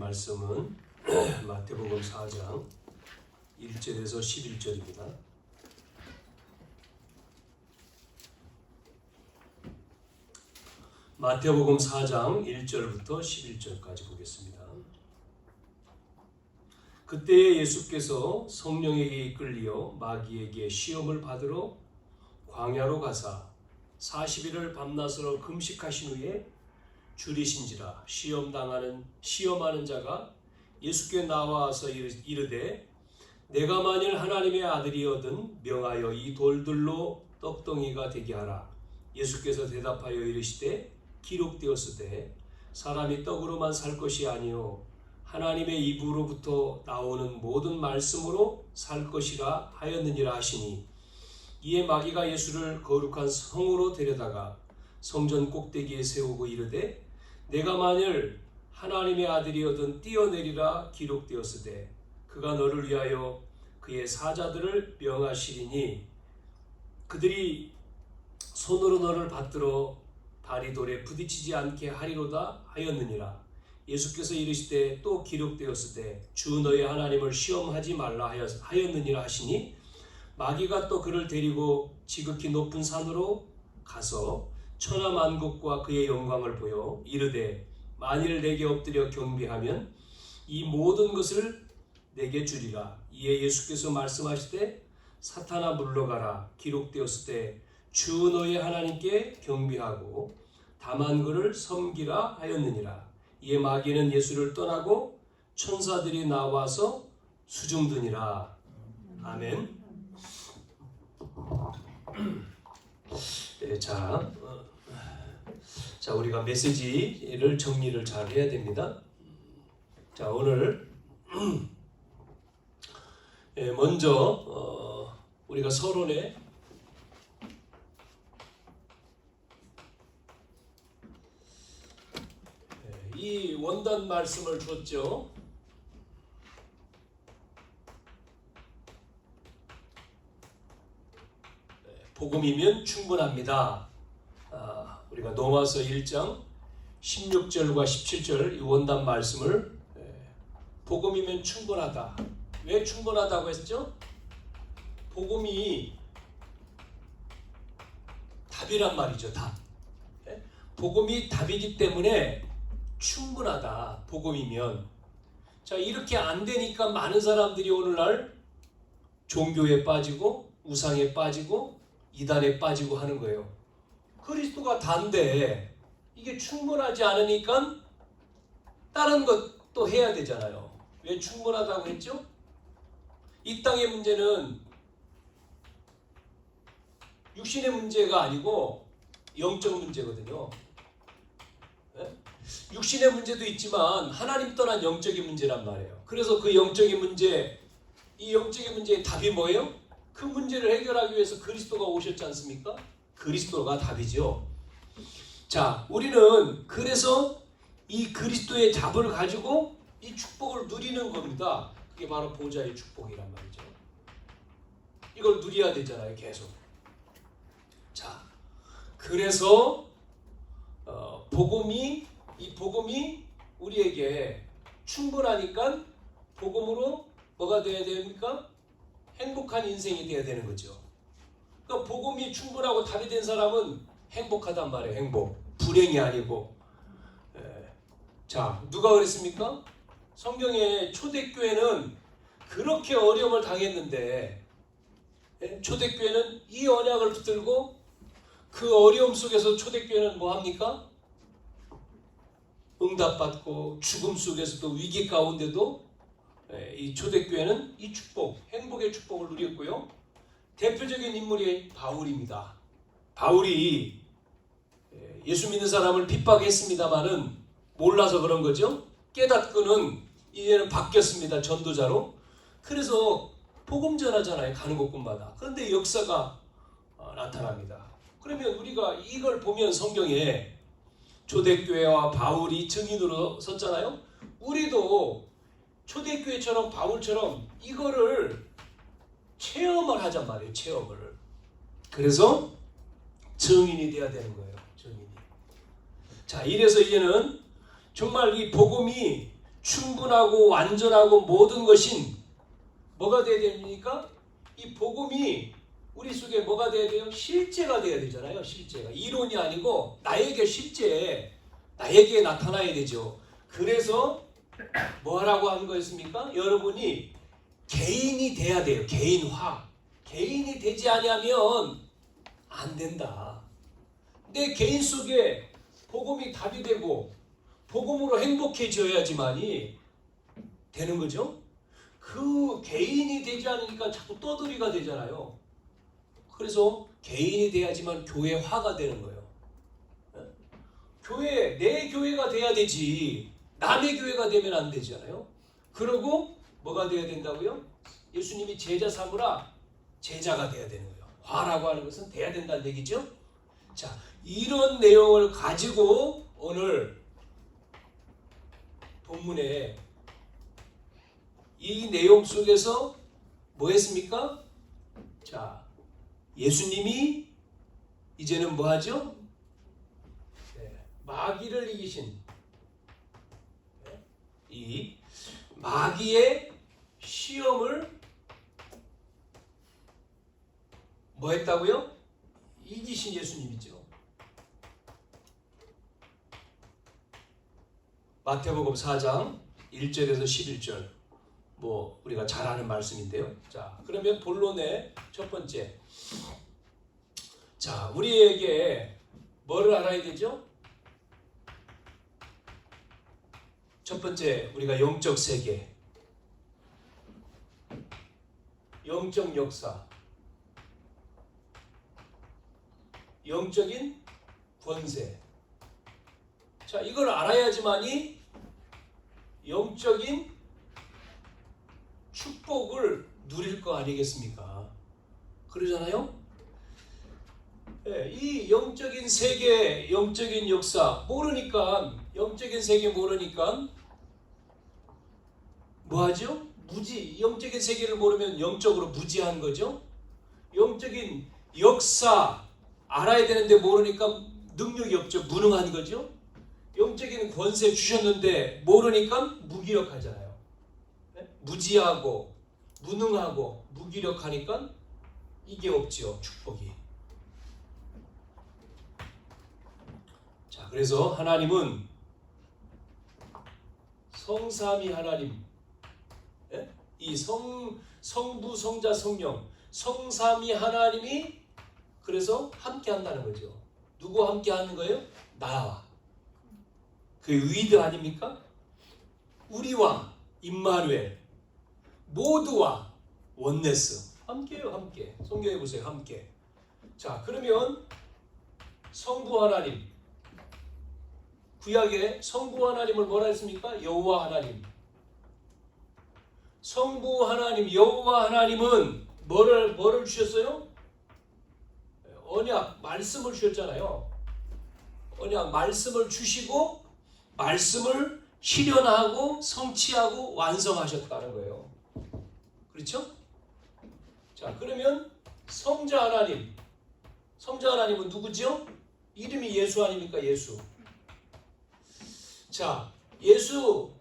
말씀은 마태복음 4장 1절에서 11절입니다. 마태복음 4장 1절부터 11절까지 보겠습니다. 그때에 예수께서 성령에게 이끌리어 마귀에게 시험을 받으러 광야로 가사 40일을 밤낮으로 금식하신 후에 줄이신지라 시험하는 자가 예수께 나와서 이르되 내가 만일 하나님의 아들이거든 명하여 이 돌들로 떡덩이가 되게 하라. 예수께서 대답하여 이르시되 기록되었으되 사람이 떡으로만 살 것이 아니요 하나님의 입으로부터 나오는 모든 말씀으로 살 것이라 하였느니라 하시니 이에 마귀가 예수를 거룩한 성으로 데려다가 성전 꼭대기에 세우고 이르되 내가 만일 하나님의 아들이거든 뛰어내리라 기록되었으되 그가 너를 위하여 그의 사자들을 명하시리니 그들이 손으로 너를 받들어 발이 돌에 부딪히지 않게 하리로다 하였느니라. 예수께서 이르시되 또 기록되었으되 주 너의 하나님을 시험하지 말라 하였느니라 하시니 마귀가 또 그를 데리고 지극히 높은 산으로 가서 천하만국과 그의 영광을 보여 이르되 만일 내게 엎드려 경배하면 이 모든 것을 내게 주리라. 이에 예수께서 말씀하시되 사탄아 물러가라. 기록되었으되 주 너의 하나님께 경배하고 다만 그를 섬기라 하였느니라. 이에 마귀는 예수를 떠나고 천사들이 나와서 수중드니라. 아멘. 네, 자, 우리가 메시지를 정리를 잘 해야 됩니다. 자, 오늘 먼저 우리가 서론에 이 원단 말씀을 줬죠. 복음이면 충분합니다. 우리가 로마서 1장 16절과 17절 이 원단 말씀을 복음이면 충분하다. 왜 충분하다고 했죠? 복음이 답이란 말이죠. 답. 복음이 답이기 때문에 충분하다. 복음이면. 자, 이렇게 안 되니까 많은 사람들이 오늘날 종교에 빠지고 우상에 빠지고 이단에 빠지고 하는 거예요. 그리스도가 단데 이게 충분하지 않으니까 다른 것도 해야 되잖아요. 왜 충분하다고 했죠? 이 땅의 문제는 육신의 문제가 아니고 영적 문제거든요. 육신의 문제도 있지만 하나님 떠난 영적인 문제란 말이에요. 그래서 그 영적인 문제, 이 영적인 문제의 답이 뭐예요? 그 문제를 해결하기 위해서 그리스도가 오셨지 않습니까? 그리스도가 답이죠. 자, 우리는 그래서 이 그리스도의 답을 가지고 이 축복을 누리는 겁니다. 그게 바로 보좌의 축복이란 말이죠. 이걸 누려야 되잖아요, 계속. 자, 그래서 이 복음이 우리에게 충분하니까 복음으로 뭐가 돼야 됩니까? 행복한 인생이 돼야 되는 거죠. 그러니까 복음이 충분하고 답이 된 사람은 행복하단 말이에요. 행복. 불행이 아니고. 자, 누가 그랬습니까? 성경에 초대교회는 그렇게 어려움을 당했는데 초대교회는 이 언약을 붙들고 그 어려움 속에서 초대교회는 뭐합니까? 응답받고 죽음 속에서도 위기 가운데도 이 초대교회는 이 축복, 행복의 축복을 누렸고요. 대표적인 인물이 바울입니다. 바울이 예수 믿는 사람을 핍박했습니다마는 몰라서 그런 거죠. 깨닫고는 이제는 바뀌었습니다. 전도자로. 그래서 복음 전하잖아요. 가는 곳곳마다. 그런데 역사가 나타납니다. 그러면 우리가 이걸 보면 성경에 초대교회와 바울이 증인으로 섰잖아요. 우리도 초대교회처럼 바울처럼 이거를 체험을 하잔 말이에요. 체험을. 그래서 증인이 돼야 되는 거예요. 증인이. 자, 이래서 이제는 정말 이 복음이 충분하고 완전하고 모든 것인 뭐가 돼야 됩니까? 이 복음이 우리 속에 뭐가 돼야 돼요? 실제가 돼야 되잖아요. 실제가. 이론이 아니고 나에게 실제 나에게 나타나야 되죠. 그래서 뭐라고 하는 거였습니까? 여러분이 개인이 돼야 돼요. 개인화. 개인이 되지 않으면 안 된다. 내 개인 속에 복음이 답이 되고 복음으로 행복해져야지만이 되는 거죠. 그 개인이 되지 않으니까 자꾸 떠돌이가 되잖아요. 그래서 개인이 돼야지만 교회화가 되는 거예요. 교회, 내 교회가 돼야 되지 남의 교회가 되면 안 되잖아요. 그리고 뭐가 돼야 된다고요? 예수님이 제자 삼으라 제자가 돼야 되는 거예요. 화라고 하는 것은 돼야 된다는 얘기죠. 자, 이런 내용을 가지고 오늘 본문에 이 내용 속에서 뭐 했습니까? 자, 예수님이 이제는 뭐 하죠? 마귀를 이기신 이 마귀의 시험을 뭐 했다고요? 이기신 예수님이죠. 마태복음 4장 1절에서 11절 뭐 우리가 잘 아는 말씀인데요. 자, 그러면 본론의 첫 번째. 자, 우리에게 뭐를 알아야 되죠? 첫 번째, 우리가 영적 세계, 영적 역사, 영적인 권세. 자, 이걸 알아야지만이 영적인 축복을 누릴 거 아니겠습니까? 그러잖아요? 네, 이 영적인 세계, 영적인 역사 모르니까, 영적인 세계 모르니까 뭐하죠? 무지, 영적인 세계를 모르면 영적으로 무지한 거죠. 영적인 역사 알아야 되는데 모르니까 능력이 없죠. 무능한 거죠. 영적인 권세 주셨는데 모르니까 무기력하잖아요. 네? 무지하고 무능하고 무기력하니까 이게 없죠. 축복이. 자, 그래서 하나님은 성삼위 하나님, 이 성부, 성자, 성령, 성삼위 하나님이 그래서 함께 한다는 거죠. 누구와 함께 하는 거예요? 나와. 그 위드 아닙니까? 우리와 임마누엘, 모두와 원네스. 함께요, 함께. 성경에 보세요, 함께. 자, 그러면 성부 하나님, 구약에 성부 하나님을 뭐라 했습니까? 여호와 하나님. 성부 하나님, 여호와 하나님은 뭐를 주셨어요? 언약, 말씀을 주셨잖아요. 언약, 말씀을 주시고 말씀을 실현하고 성취하고 완성하셨다는 거예요. 그렇죠? 자, 그러면 성자 하나님, 성자 하나님은 누구죠? 이름이 예수 아닙니까? 예수. 자, 예수,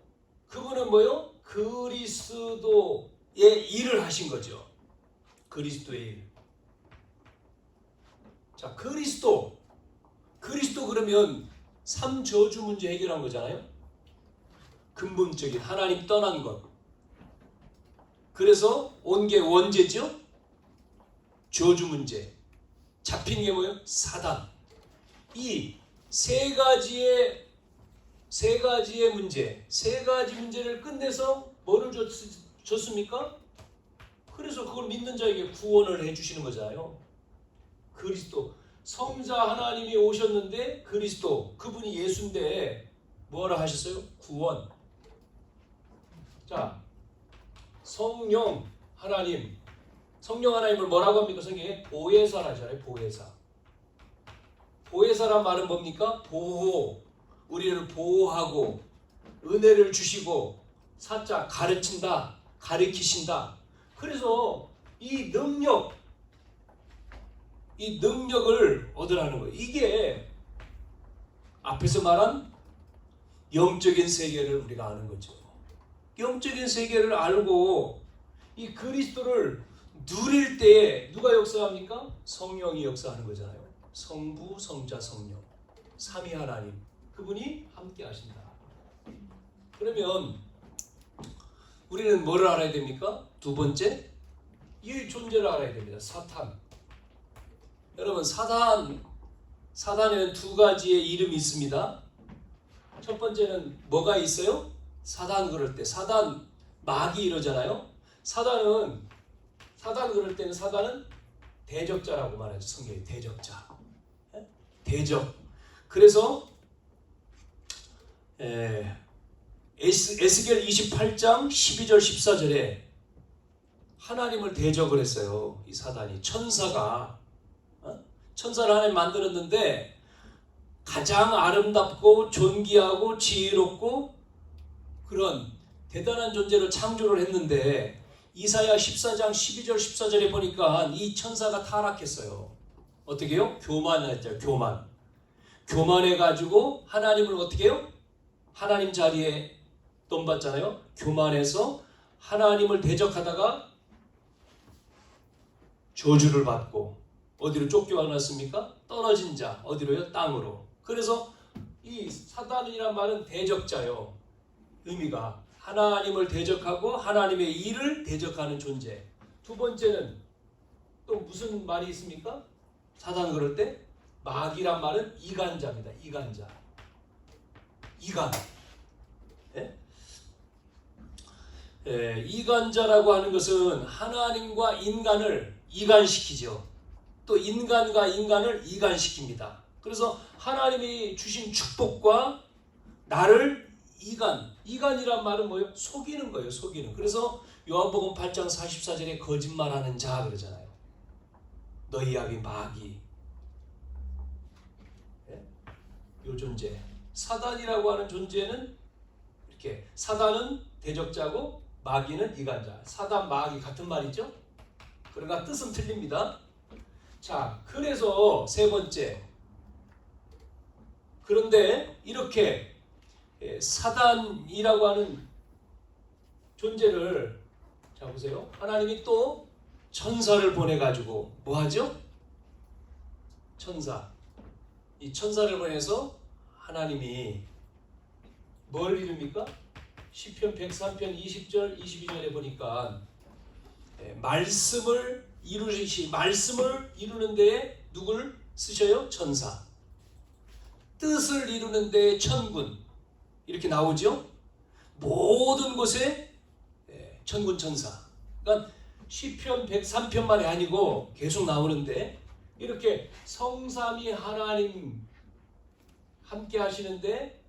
그분은 뭐요? 그리스도의 일을 하신 거죠. 그리스도의 일. 자, 그리스도 그러면 삼저주 문제 해결한 거잖아요. 근본적인 하나님 떠난 것. 그래서 온 게 원죄죠. 저주 문제. 잡힌 게 뭐예요? 사단. 이 세 가지의 문제, 세 가지 문제를 끝내서 뭐를 줬습니까? 그래서 그걸 믿는 자에게 구원을 해주시는 거잖아요. 그리스도, 성자 하나님이 오셨는데 그리스도, 그분이 예수인데 뭐라 하셨어요? 구원. 자, 성령 하나님, 성령 하나님을 뭐라고 합니까? 성경에 보혜사라 하잖아요. 보혜사. 보혜사란 말은 뭡니까? 보호, 우리를 보호하고 은혜를 주시고 사자 가르친다, 가르치신다. 그래서 이 능력을 얻으라는 거예요. 이게 앞에서 말한 영적인 세계를 우리가 아는 거죠. 영적인 세계를 알고 이 그리스도를 누릴 때에 누가 역사합니까? 성령이 역사하는 거잖아요. 성부, 성자, 성령, 삼위 하나님, 그분이 함께 하신다. 그러면 우리는 뭐를 알아야 됩니까? 두 번째, 이 존재를 알아야 됩니다. 사탄. 여러분, 사단에는 두 가지의 이름이 있습니다. 첫 번째는 뭐가 있어요? 사단 그럴 때, 사단 마귀 이러잖아요. 사단 그럴 때는 사단은 대적자라고 말하죠. 성경에 대적자. 대적. 그래서 에스겔 28장 12절 14절에 하나님을 대적을 했어요. 이 사단이 천사를 하나님 만들었는데 가장 아름답고 존귀하고 지혜롭고 그런 대단한 존재로 창조를 했는데 이사야 14장 12절 14절에 보니까 이 천사가 타락했어요. 어떻게 해요? 교만했죠. 교만해가지고 하나님을 어떻게 해요? 하나님 자리에 넘봤잖아요. 교만해서 하나님을 대적하다가 저주를 받고 어디로 쫓겨났습니까? 떨어진 자. 어디로요? 땅으로. 그래서 이 사단이란 말은 대적자요. 의미가 하나님을 대적하고 하나님의 일을 대적하는 존재. 두 번째는 또 무슨 말이 있습니까? 사단 그럴 때 마귀란 말은 이간자입니다. 이간자. 이간. 이간자라고 하는 것은 하나님과 인간을 이간시키죠. 또 인간과 인간을 이간시킵니다. 그래서 하나님이 주신 축복과 나를 이간이란 말은 뭐예요? 속이는 거예요. 속이는. 그래서 요한복음 8장 44절에 거짓말하는 자 그러잖아요. 너희 아비 마귀. 요 존재. 사단이라고 하는 존재는 이렇게 사단은 대적자고 마귀는 이간자. 사단 마귀 같은 말이죠? 그러나 뜻은 틀립니다. 자, 그래서 세 번째. 그런데 이렇게 사단이라고 하는 존재를 자 보세요. 하나님이 또 천사를 보내가지고 뭐 하죠? 천사. 이 천사를 보내서 하나님이 뭘 이룹니까? 시편 103편 20절 22절에 보니까 말씀을 이루는 데에 누굴 쓰셔요? 천사. 뜻을 이루는 데에 천군. 이렇게 나오죠? 모든 곳에 천군 천사. 그러니까 시편 103편만이 아니고 계속 나오는데 이렇게 성삼위 하나님 함께 하시는데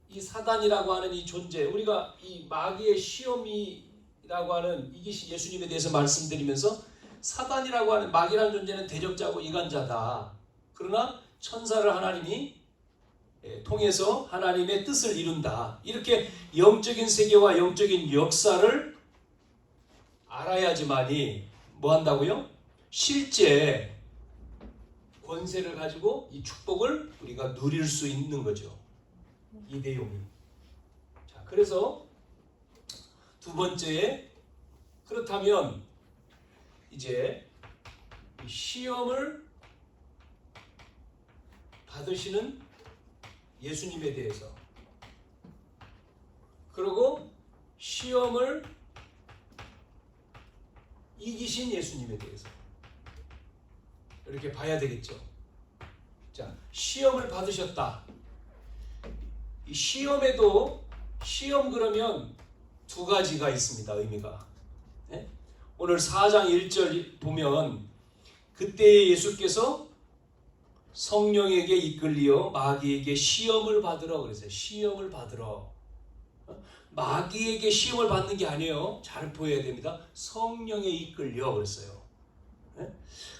이 사단이라고 하는 이 존재, 우리가 이 마귀의 시험이라고 하는 이기신 예수님에 대해서 말씀드리면서 사단이라고 하는 마귀라는 존재는 대적자고 이간자다. 그러나 천사를 하나님이 통해서 하나님의 뜻을 이룬다. 이렇게 영적인 세계와 영적인 역사를 알아야지만이 뭐 한다고요? 실제 권세를 가지고 이 축복을 우리가 누릴 수 있는 거죠. 이 내용이. 자, 그래서 두 번째, 그렇다면 이제 시험을 받으시는 예수님에 대해서, 그리고 시험을 이기신 예수님에 대해서 이렇게 봐야 되겠죠. 자, 시험을 받으셨다. 이 시험에도 시험 그러면 두 가지가 있습니다. 의미가. 네? 오늘 4장 1절 보면 그때 예수께서 성령에게 이끌리어 마귀에게 시험을 받으러 그랬어요. 시험을 받으러. 마귀에게 시험을 받는 게 아니에요. 잘 보여야 됩니다. 성령에 이끌려 그랬어요.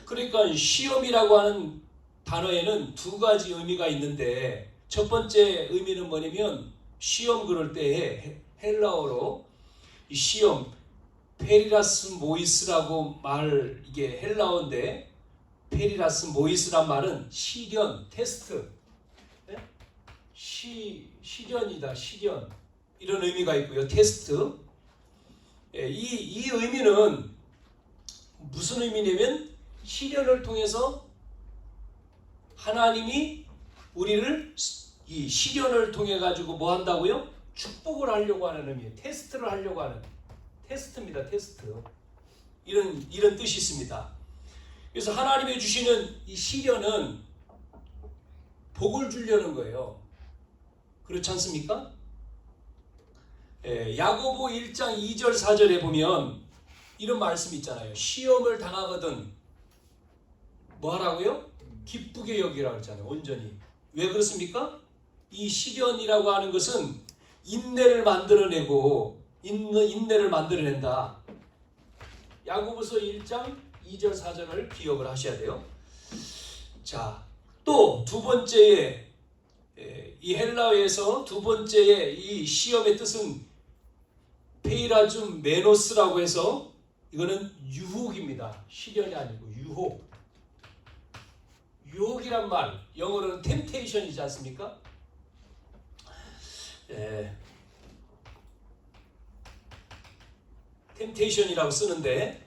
그러니까 시험이라고 하는 단어에는 두 가지 의미가 있는데 첫 번째 의미는 뭐냐면 시험 그럴 때에 헬라어로 이 시험 페리라스 모이스라고 이게 헬라어인데 페리라스 모이스란 말은 시련, 테스트, 시련이다, 시련 이런 의미가 있고요. 테스트. 이 의미는 무슨 의미냐면 시련을 통해서 하나님이 우리를 이 시련을 통해 가지고 뭐 한다고요? 축복을 하려고 하는 의미예요. 테스트를 하려고 하는 테스트입니다. 테스트. 이런 뜻이 있습니다. 그래서 하나님이 주시는 이 시련은 복을 주려는 거예요. 그렇지 않습니까? 야고보 1장 2절 4절에 보면 이런 말씀이 있잖아요. 시험을 당하거든 뭐 하라고요? 기쁘게 여기라고 했잖아요. 온전히. 왜 그렇습니까? 이 시련이라고 하는 것은 인내를 만들어내고 인내를 만들어낸다. 야고보서 1장 2절 4절을 기억을 하셔야 돼요. 자, 또 두 번째에 이 헬라어에서 두 번째에 이 시험의 뜻은 페이라줌 메노스라고 해서 이거는 유혹입니다. 시련이 아니고 유혹. 유혹이란 말 영어로는 템테이션이지 않습니까? 템테이션이라고 쓰는데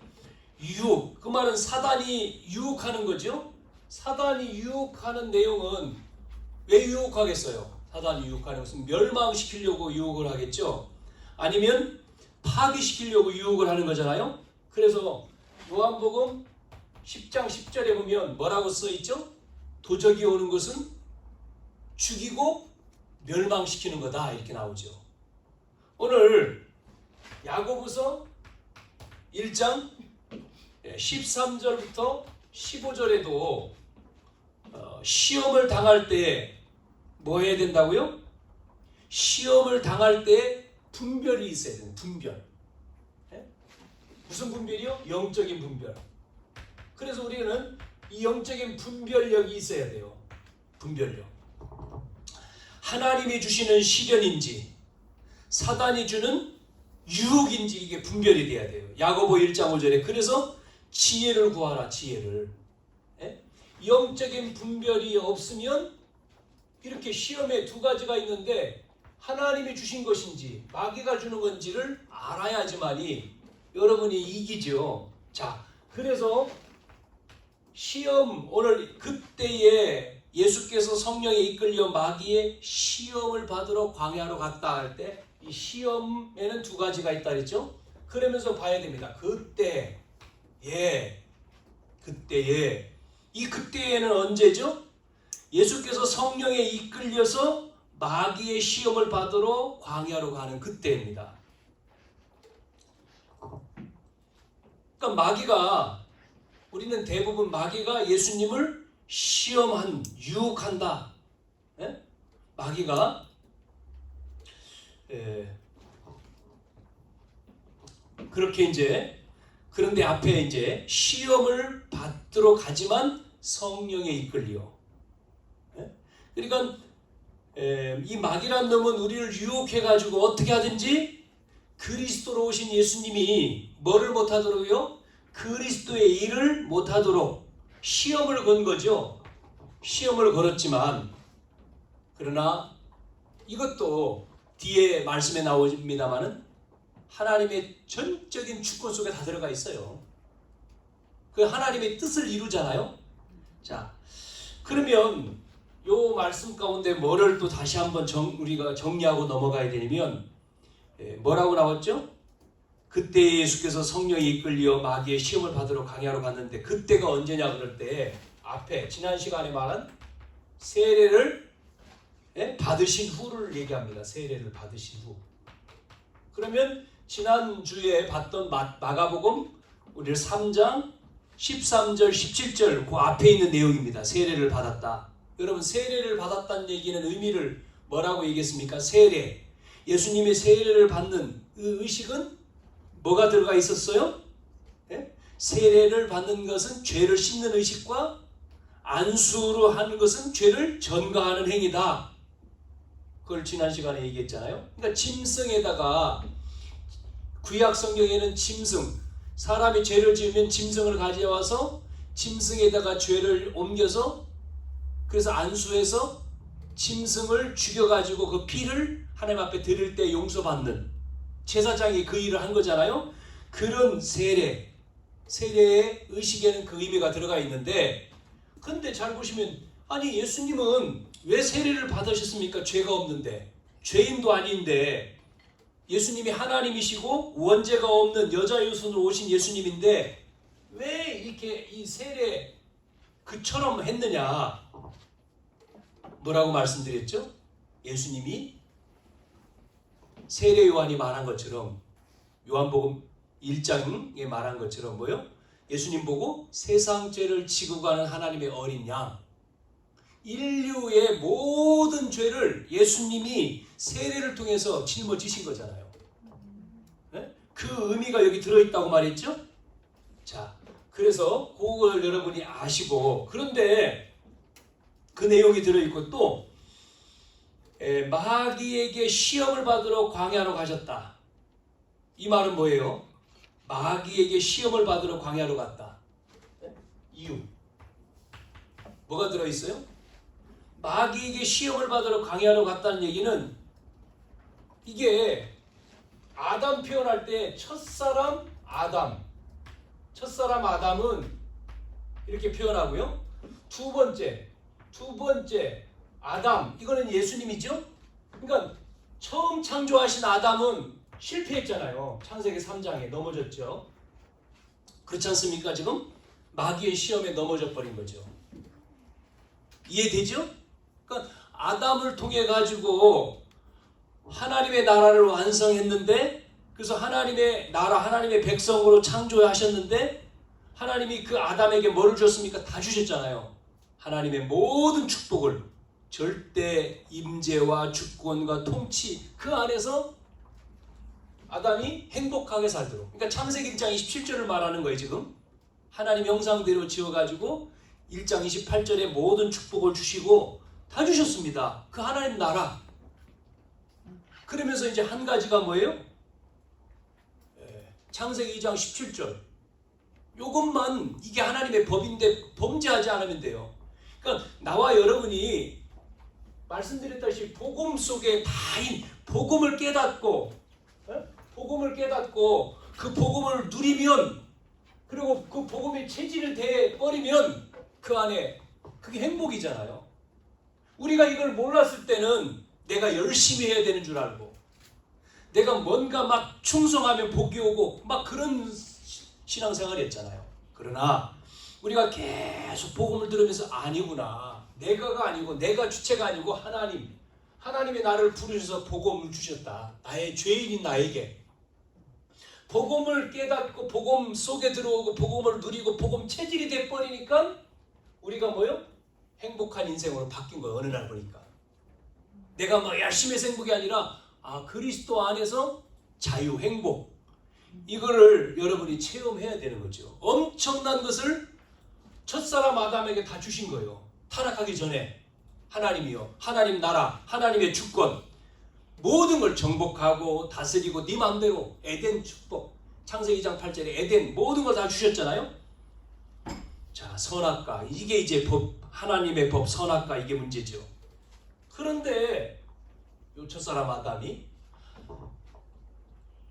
유혹, 그 말은 사단이 유혹하는 거죠. 사단이 유혹하는 내용은 왜 유혹하겠어요? 사단이 유혹하는 것은 멸망시키려고 유혹을 하겠죠. 아니면 파괴시키려고 유혹을 하는 거잖아요. 그래서 요한복음 10장 10절에 보면 뭐라고 써있죠? 도적이 오는 것은 죽이고 멸망시키는 거다 이렇게 나오죠. 오늘 야고보서 1장 13절부터 15절에도 시험을 당할 때 뭐 해야 된다고요? 시험을 당할 때 분별이 있어야 돼요. 분별. 무슨 분별이요? 영적인 분별. 그래서 우리는 이 영적인 분별력이 있어야 돼요. 분별력. 하나님이 주시는 시련인지 사단이 주는 유혹인지 이게 분별이 돼야 돼요. 야고보 1장 5절에 그래서 지혜를 구하라. 지혜를. 영적인 분별이 없으면 이렇게 시험에 두 가지가 있는데 하나님이 주신 것인지 마귀가 주는 건지를 알아야지만이 여러분이 이기죠. 자, 그래서 시험 오늘 그때에 예수께서 성령에 이끌려 마귀의 시험을 받으러 광야로 갔다 할 때 이 시험에는 두 가지가 있다 그랬죠. 그러면서 봐야 됩니다. 그때에 이 그때에는 언제죠? 예수께서 성령에 이끌려서 마귀의 시험을 받으러 광야로 가는 그때입니다. 그러니까 마귀가 우리는 대부분 마귀가 예수님을 유혹한다. 마귀가 그렇게 이제 그런데 앞에 이제 시험을 받도록 하지만 성령에 이끌려. 그러니까 이 마귀란 놈은 우리를 유혹해가지고 어떻게 하든지 그리스도로 오신 예수님이 뭐를 못하도록요? 그리스도의 일을 못하도록 시험을 건 거죠. 시험을 걸었지만 그러나 이것도 뒤에 말씀에 나옵니다마는 하나님의 전적인 주권 속에 다 들어가 있어요. 그 하나님의 뜻을 이루잖아요. 자, 그러면 요 말씀 가운데 뭐를 또 다시 한번 우리가 정리하고 넘어가야 되냐면 뭐라고 나왔죠? 그때 예수께서 성령에 이끌려 마귀의 시험을 받으러 광야로 갔는데 그때가 언제냐 그럴 때 앞에 지난 시간에 말한 세례를 받으신 후를 얘기합니다. 세례를 받으신 후. 그러면 지난주에 봤던 마가복음 우리 3장 13절 17절 그 앞에 있는 내용입니다. 세례를 받았다. 여러분 세례를 받았다는 얘기는 의미를 뭐라고 얘기했습니까? 세례. 예수님의 세례를 받는 그 의식은 뭐가 들어가 있었어요? 세례를 받는 것은 죄를 씻는 의식과 안수로 하는 것은 죄를 전가하는 행위다. 그걸 지난 시간에 얘기했잖아요. 그러니까 짐승에다가 구약 성경에는 짐승, 사람이 죄를 지으면 짐승을 가져와서 짐승에다가 죄를 옮겨서 그래서 안수해서 짐승을 죽여가지고 그 피를 하나님 앞에 드릴 때 용서받는 제사장이 그 일을 한 거잖아요. 그런 세례의 의식에는 그 의미가 들어가 있는데, 근데 잘 보시면 아니 예수님은 왜 세례를 받으셨습니까? 죄가 없는데, 죄인도 아닌데, 예수님이 하나님이시고 원죄가 없는 여자 유순으로 오신 예수님인데 왜 이렇게 이 세례 그처럼 했느냐? 뭐라고 말씀드렸죠? 예수님이 세례 요한이 말한 것처럼, 요한복음 1장에 말한 것처럼 뭐요? 예수님 보고 세상 죄를 지고 가는 하나님의 어린 양, 인류의 모든 죄를 예수님이 세례를 통해서 짊어지신 거잖아요. 네? 그 의미가 여기 들어있다고 말했죠? 자, 그래서 그걸 여러분이 아시고, 그런데 그 내용이 들어있고 또 마귀에게 시험을 받으러 광야로 가셨다. 이 말은 뭐예요? 마귀에게 시험을 받으러 광야로 갔다. 이유 뭐가 들어있어요? 마귀에게 시험을 받으러 광야로 갔다는 얘기는, 이게 아담 표현할 때 첫사람 아담은 이렇게 표현하고요. 두 번째 아담, 이거는 예수님이죠. 그러니까 처음 창조하신 아담은 실패했잖아요. 창세기 3장에 넘어졌죠. 그렇지 않습니까? 지금 마귀의 시험에 넘어져 버린 거죠. 이해되죠? 그러니까 아담을 통해 가지고 하나님의 나라를 완성했는데, 그래서 하나님의 나라, 하나님의 백성으로 창조하셨는데, 하나님이 그 아담에게 뭐를 줬습니까? 다 주셨잖아요. 하나님의 모든 축복을, 절대 임재와 주권과 통치, 그 안에서 아담이 행복하게 살도록. 그러니까 창세기 1장 27절을 말하는 거예요. 지금 하나님 형상대로 지어가지고 1장 28절에 모든 축복을 주시고 다 주셨습니다. 그 하나님 나라. 그러면서 이제 한 가지가 뭐예요? 창세기 2장 17절. 요것만, 이게 하나님의 법인데 범죄하지 않으면 돼요. 그러니까 나와 여러분이 말씀드렸다시피 복음 속에 다인 복음을 깨닫고 그 복음을 누리면, 그리고 그 복음이 체질을 돼버리면 그 안에 그게 행복이잖아요. 우리가 이걸 몰랐을 때는 내가 열심히 해야 되는 줄 알고, 내가 뭔가 막 충성하면 복이 오고 막 그런 신앙생활이었잖아요. 그러나 우리가 계속 복음을 들으면서 아니구나, 내가가 아니고, 내가 주체가 아니고 하나님이 나를 부르셔서 복음을 주셨다. 나의 죄인인 나에게 복음을 깨닫고 복음 속에 들어오고 복음을 누리고 복음 체질이 돼버리니까 우리가 뭐요? 행복한 인생으로 바뀐 거예요. 어느 날 보니까 내가 막 열심히 해서 행복이 아니라 그리스도 안에서 자유, 행복, 이거를 여러분이 체험해야 되는 거죠. 엄청난 것을 첫사람 아담에게 다 주신 거예요. 타락하기 전에 하나님이요, 하나님 나라, 하나님의 주권, 모든 걸 정복하고 다스리고 네 마음대로 에덴 축복, 창세기 2장 8절에 에덴 모든 걸 다 주셨잖아요. 자, 선악과, 이게 이제 법, 하나님의 법, 선악과, 이게 문제죠. 그런데 요 첫사람 아담이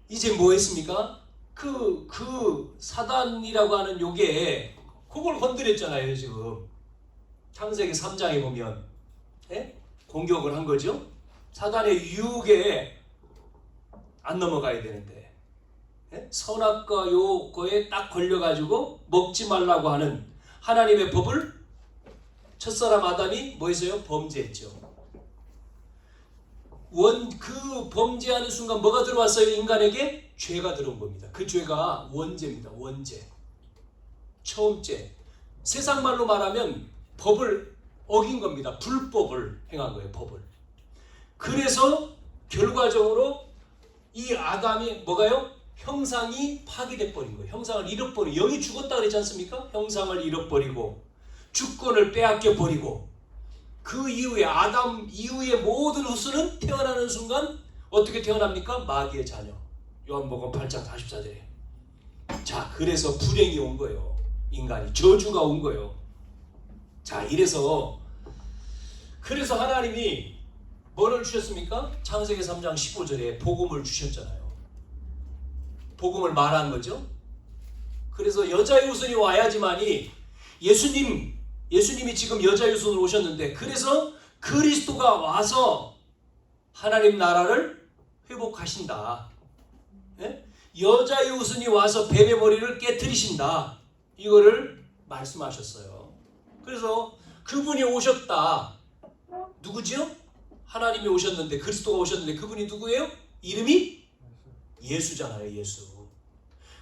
이제 뭐 했습니까? 그 사단이라고 하는 요게 그걸 건드렸잖아요. 지금 창세기 3장에 보면 공격을 한 거죠. 사단의 유혹에 안 넘어가야 되는데 선악과 요거에 딱 걸려가지고 먹지 말라고 하는 하나님의 법을 첫사람 아담이 뭐 했어요? 범죄했죠. 그 범죄하는 순간 뭐가 들어왔어요? 인간에게 죄가 들어온 겁니다. 그 죄가 원죄입니다. 원죄. 처음죄. 세상 말로 말하면 법을 어긴 겁니다. 불법을 행한 거예요. 법을. 그래서 결과적으로 이 아담이 뭐가요? 형상이 파괴돼 버린 거예요. 형상을 잃어버리고, 영이 죽었다 그랬지 않습니까? 형상을 잃어버리고 주권을 빼앗겨 버리고, 그 이후에 아담 이후의 모든 후손은 태어나는 순간 어떻게 태어납니까? 마귀의 자녀. 요한복음 8장 44절에. 자, 그래서 불행이 온 거예요. 인간이 저주가 온 거예요. 자, 이래서 그래서 하나님이 뭐를 주셨습니까? 창세기 3장 15절에 복음을 주셨잖아요. 복음을 말한 거죠. 그래서 여자의 후손이 와야지만이 예수님이 지금 여자의 후손으로 오셨는데, 그래서 그리스도가 와서 하나님 나라를 회복하신다. 예? 여자의 후손이 와서 뱀의 머리를 깨뜨리신다. 이거를 말씀하셨어요. 그래서 그분이 오셨다. 누구죠? 하나님이 오셨는데, 그리스도가 오셨는데, 그분이 누구예요? 이름이 예수잖아요. 예수.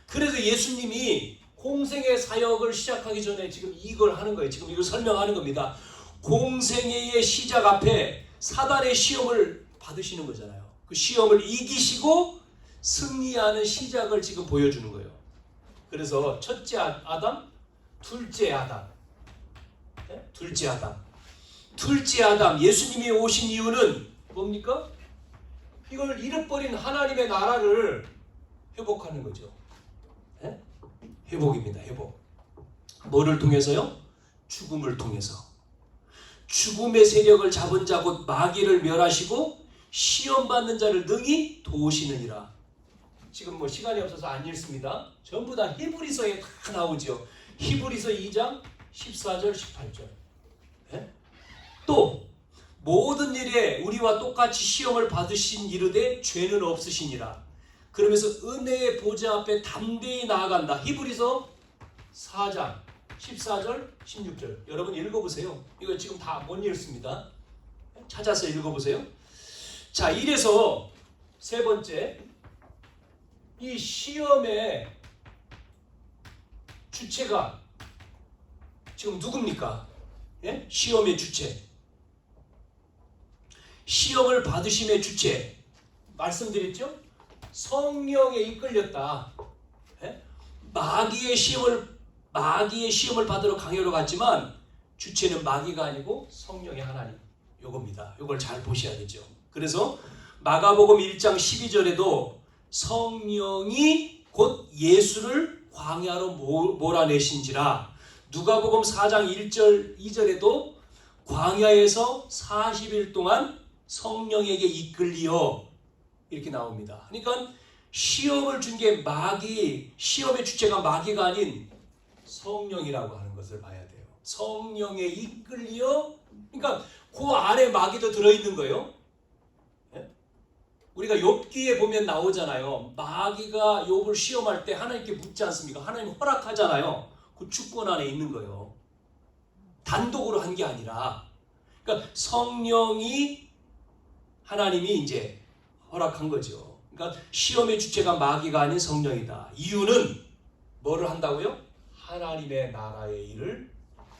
그래서 예수님이 공생의 사역을 시작하기 전에 지금 이걸 하는 거예요. 지금 이걸 설명하는 겁니다. 공생애의 시작 앞에 사단의 시험을 받으시는 거잖아요. 그 시험을 이기시고 승리하는 시작을 지금 보여주는 거예요. 그래서 첫째 아담, 둘째 아담, 네? 둘째 아담, 예수님이 오신 이유는 뭡니까? 이걸 잃어버린 하나님의 나라를 회복하는 거죠. 네? 회복입니다. 회복. 뭐를 통해서요? 죽음을 통해서. 죽음의 세력을 잡은 자 곧 마귀를 멸하시고 시험받는 자를 능히 도우시느니라. 지금 뭐 시간이 없어서 안 읽습니다. 전부 다 히브리서에 다 나오죠. 히브리서 2장 14절 18절. 네? 또 모든 일에 우리와 똑같이 시험을 받으신 이르되 죄는 없으시니라. 그러면서 은혜의 보좌 앞에 담대히 나아간다. 히브리서 4장 14절 16절. 여러분 읽어보세요. 이거 지금 다 못 읽습니다. 찾아서 읽어보세요. 자, 이래서 세 번째, 이 시험의 주체가 지금 누굽니까? 예? 시험의 주체. 시험을 받으심의 주체. 말씀드렸죠? 성령에 이끌렸다. 예? 마귀의 시험을 받으러 강요로 갔지만 주체는 마귀가 아니고 성령의 하나님. 요겁니다. 요걸 잘 보셔야 되죠. 그래서 마가복음 1장 12절에도 성령이 곧 예수를 광야로 몰아내신지라. 누가복음 4장 1절 2절에도 광야에서 40일 동안 성령에게 이끌리어 이렇게 나옵니다. 그러니까 시험을 준 게 시험의 주체가 마귀가 아닌 성령이라고 하는 것을 봐야 돼요. 성령에 이끌려, 그러니까 그 안에 마귀도 들어있는 거예요. 예? 우리가 욥기에 보면 나오잖아요. 마귀가 욥을 시험할 때 하나님께 묻지 않습니까? 하나님 허락하잖아요. 그 주권 안에 있는 거예요. 단독으로 한 게 아니라, 그러니까 성령이 하나님이 이제 허락한 거죠. 그러니까 시험의 주체가 마귀가 아닌 성령이다. 이유는 뭐를 한다고요? 하나님의 나라의 일을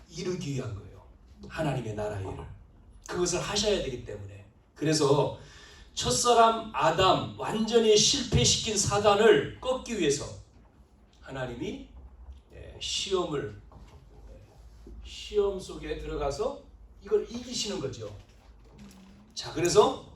이루기 위한 거예요. 하나님의 나라의 일을. 그것을 하셔야 되기 때문에. 그래서 첫사람 아담 완전히 실패시킨 사단을 꺾기 위해서 하나님이 시험 속에 들어가서 이걸 이기시는 거죠. 자, 그래서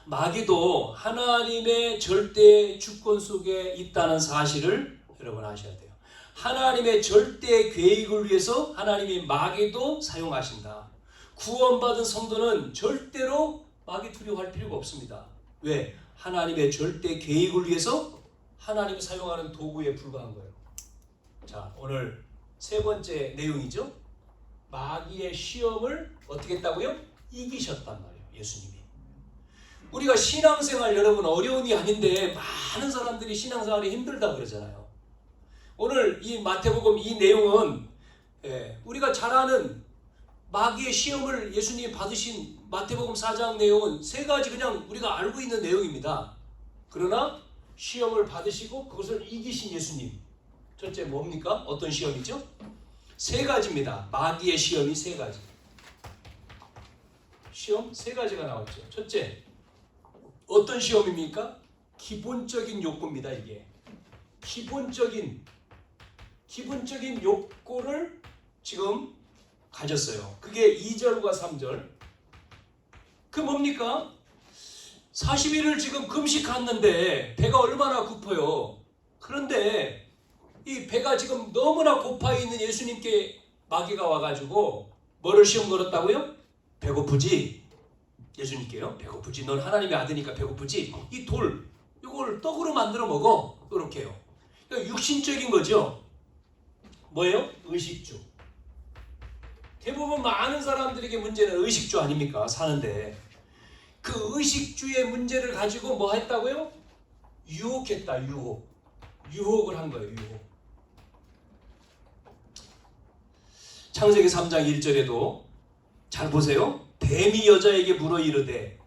마귀도 하나님의 절대 주권 속에 있다는 사실을 여러분 아셔야 돼요. 하나님의 절대 계획을 위해서 하나님이 마귀도 사용하신다. 구원받은 성도는 절대로 마귀 두려워할 필요가 없습니다. 왜? 하나님의 절대 계획을 위해서 하나님이 사용하는 도구에 불과한 거예요. 자, 오늘 세 번째 내용이죠. 마귀의 시험을 어떻게 했다고요? 이기셨단 말이에요. 예수님이. 우리가 신앙생활 여러분 어려움이 아닌데 많은 사람들이 신앙생활이 힘들다 그러잖아요. 오늘 이 마태복음 이 내용은 우리가 잘 아는 마귀의 시험을 예수님이 받으신 마태복음 4장 내용은 세 가지 그냥 우리가 알고 있는 내용입니다. 그러나 시험을 받으시고 그것을 이기신 예수님. 첫째 뭡니까? 어떤 시험이죠? 세 가지입니다. 마귀의 시험이 세 가지. 시험 세 가지가 나왔죠. 첫째, 어떤 시험입니까? 기본적인 욕구입니다. 이게 기본적인 욕구를 지금 가졌어요. 그게 2절과 3절. 그 뭡니까? 40일을 지금 금식했는데 배가 얼마나 고파요. 그런데 이 배가 지금 너무나 고파 있는 예수님께 마귀가 와가지고 뭐를 시험 걸었다고요? 배고프지? 예수님께요. 배고프지? 넌 하나님의 아들이니까 배고프지? 이 돌, 이걸 떡으로 만들어 먹어. 이렇게 해요. 그러니까 육신적인 거죠. 뭐예요? 의식주. 대부분 많은 사람들에게 문제는 의식주 아닙니까? 사는데. 그 의식주의 문제를 가지고 뭐 했다고요? 유혹했다. 유혹을 한 거예요. 유혹. 창세기 3장 1절에도 잘 보세요. 뱀이 여자에게 물어 이르되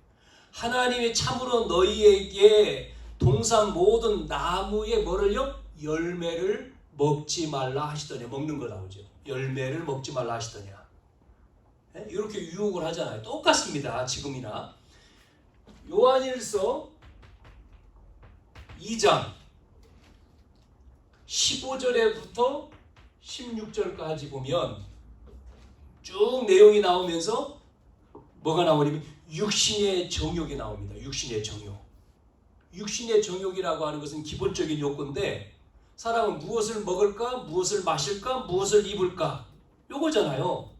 하나님이 참으로 너희에게 동산 모든 나무의 뭐를요? 열매를 먹지 말라 하시더냐. 먹는 거 나오죠. 열매를 먹지 말라 하시더냐. 네? 이렇게 유혹을 하잖아요. 똑같습니다. 지금이나. 요한일서 2장 15절에부터 16절까지 보면 쭉 내용이 나오면서 뭐가 나오냐면 육신의 정욕이 나옵니다. 육신의 정욕. 육신의 정욕이라고 하는 것은 기본적인 욕구인데 사람은 무엇을 먹을까? 무엇을 마실까? 무엇을 입을까? 요거잖아요.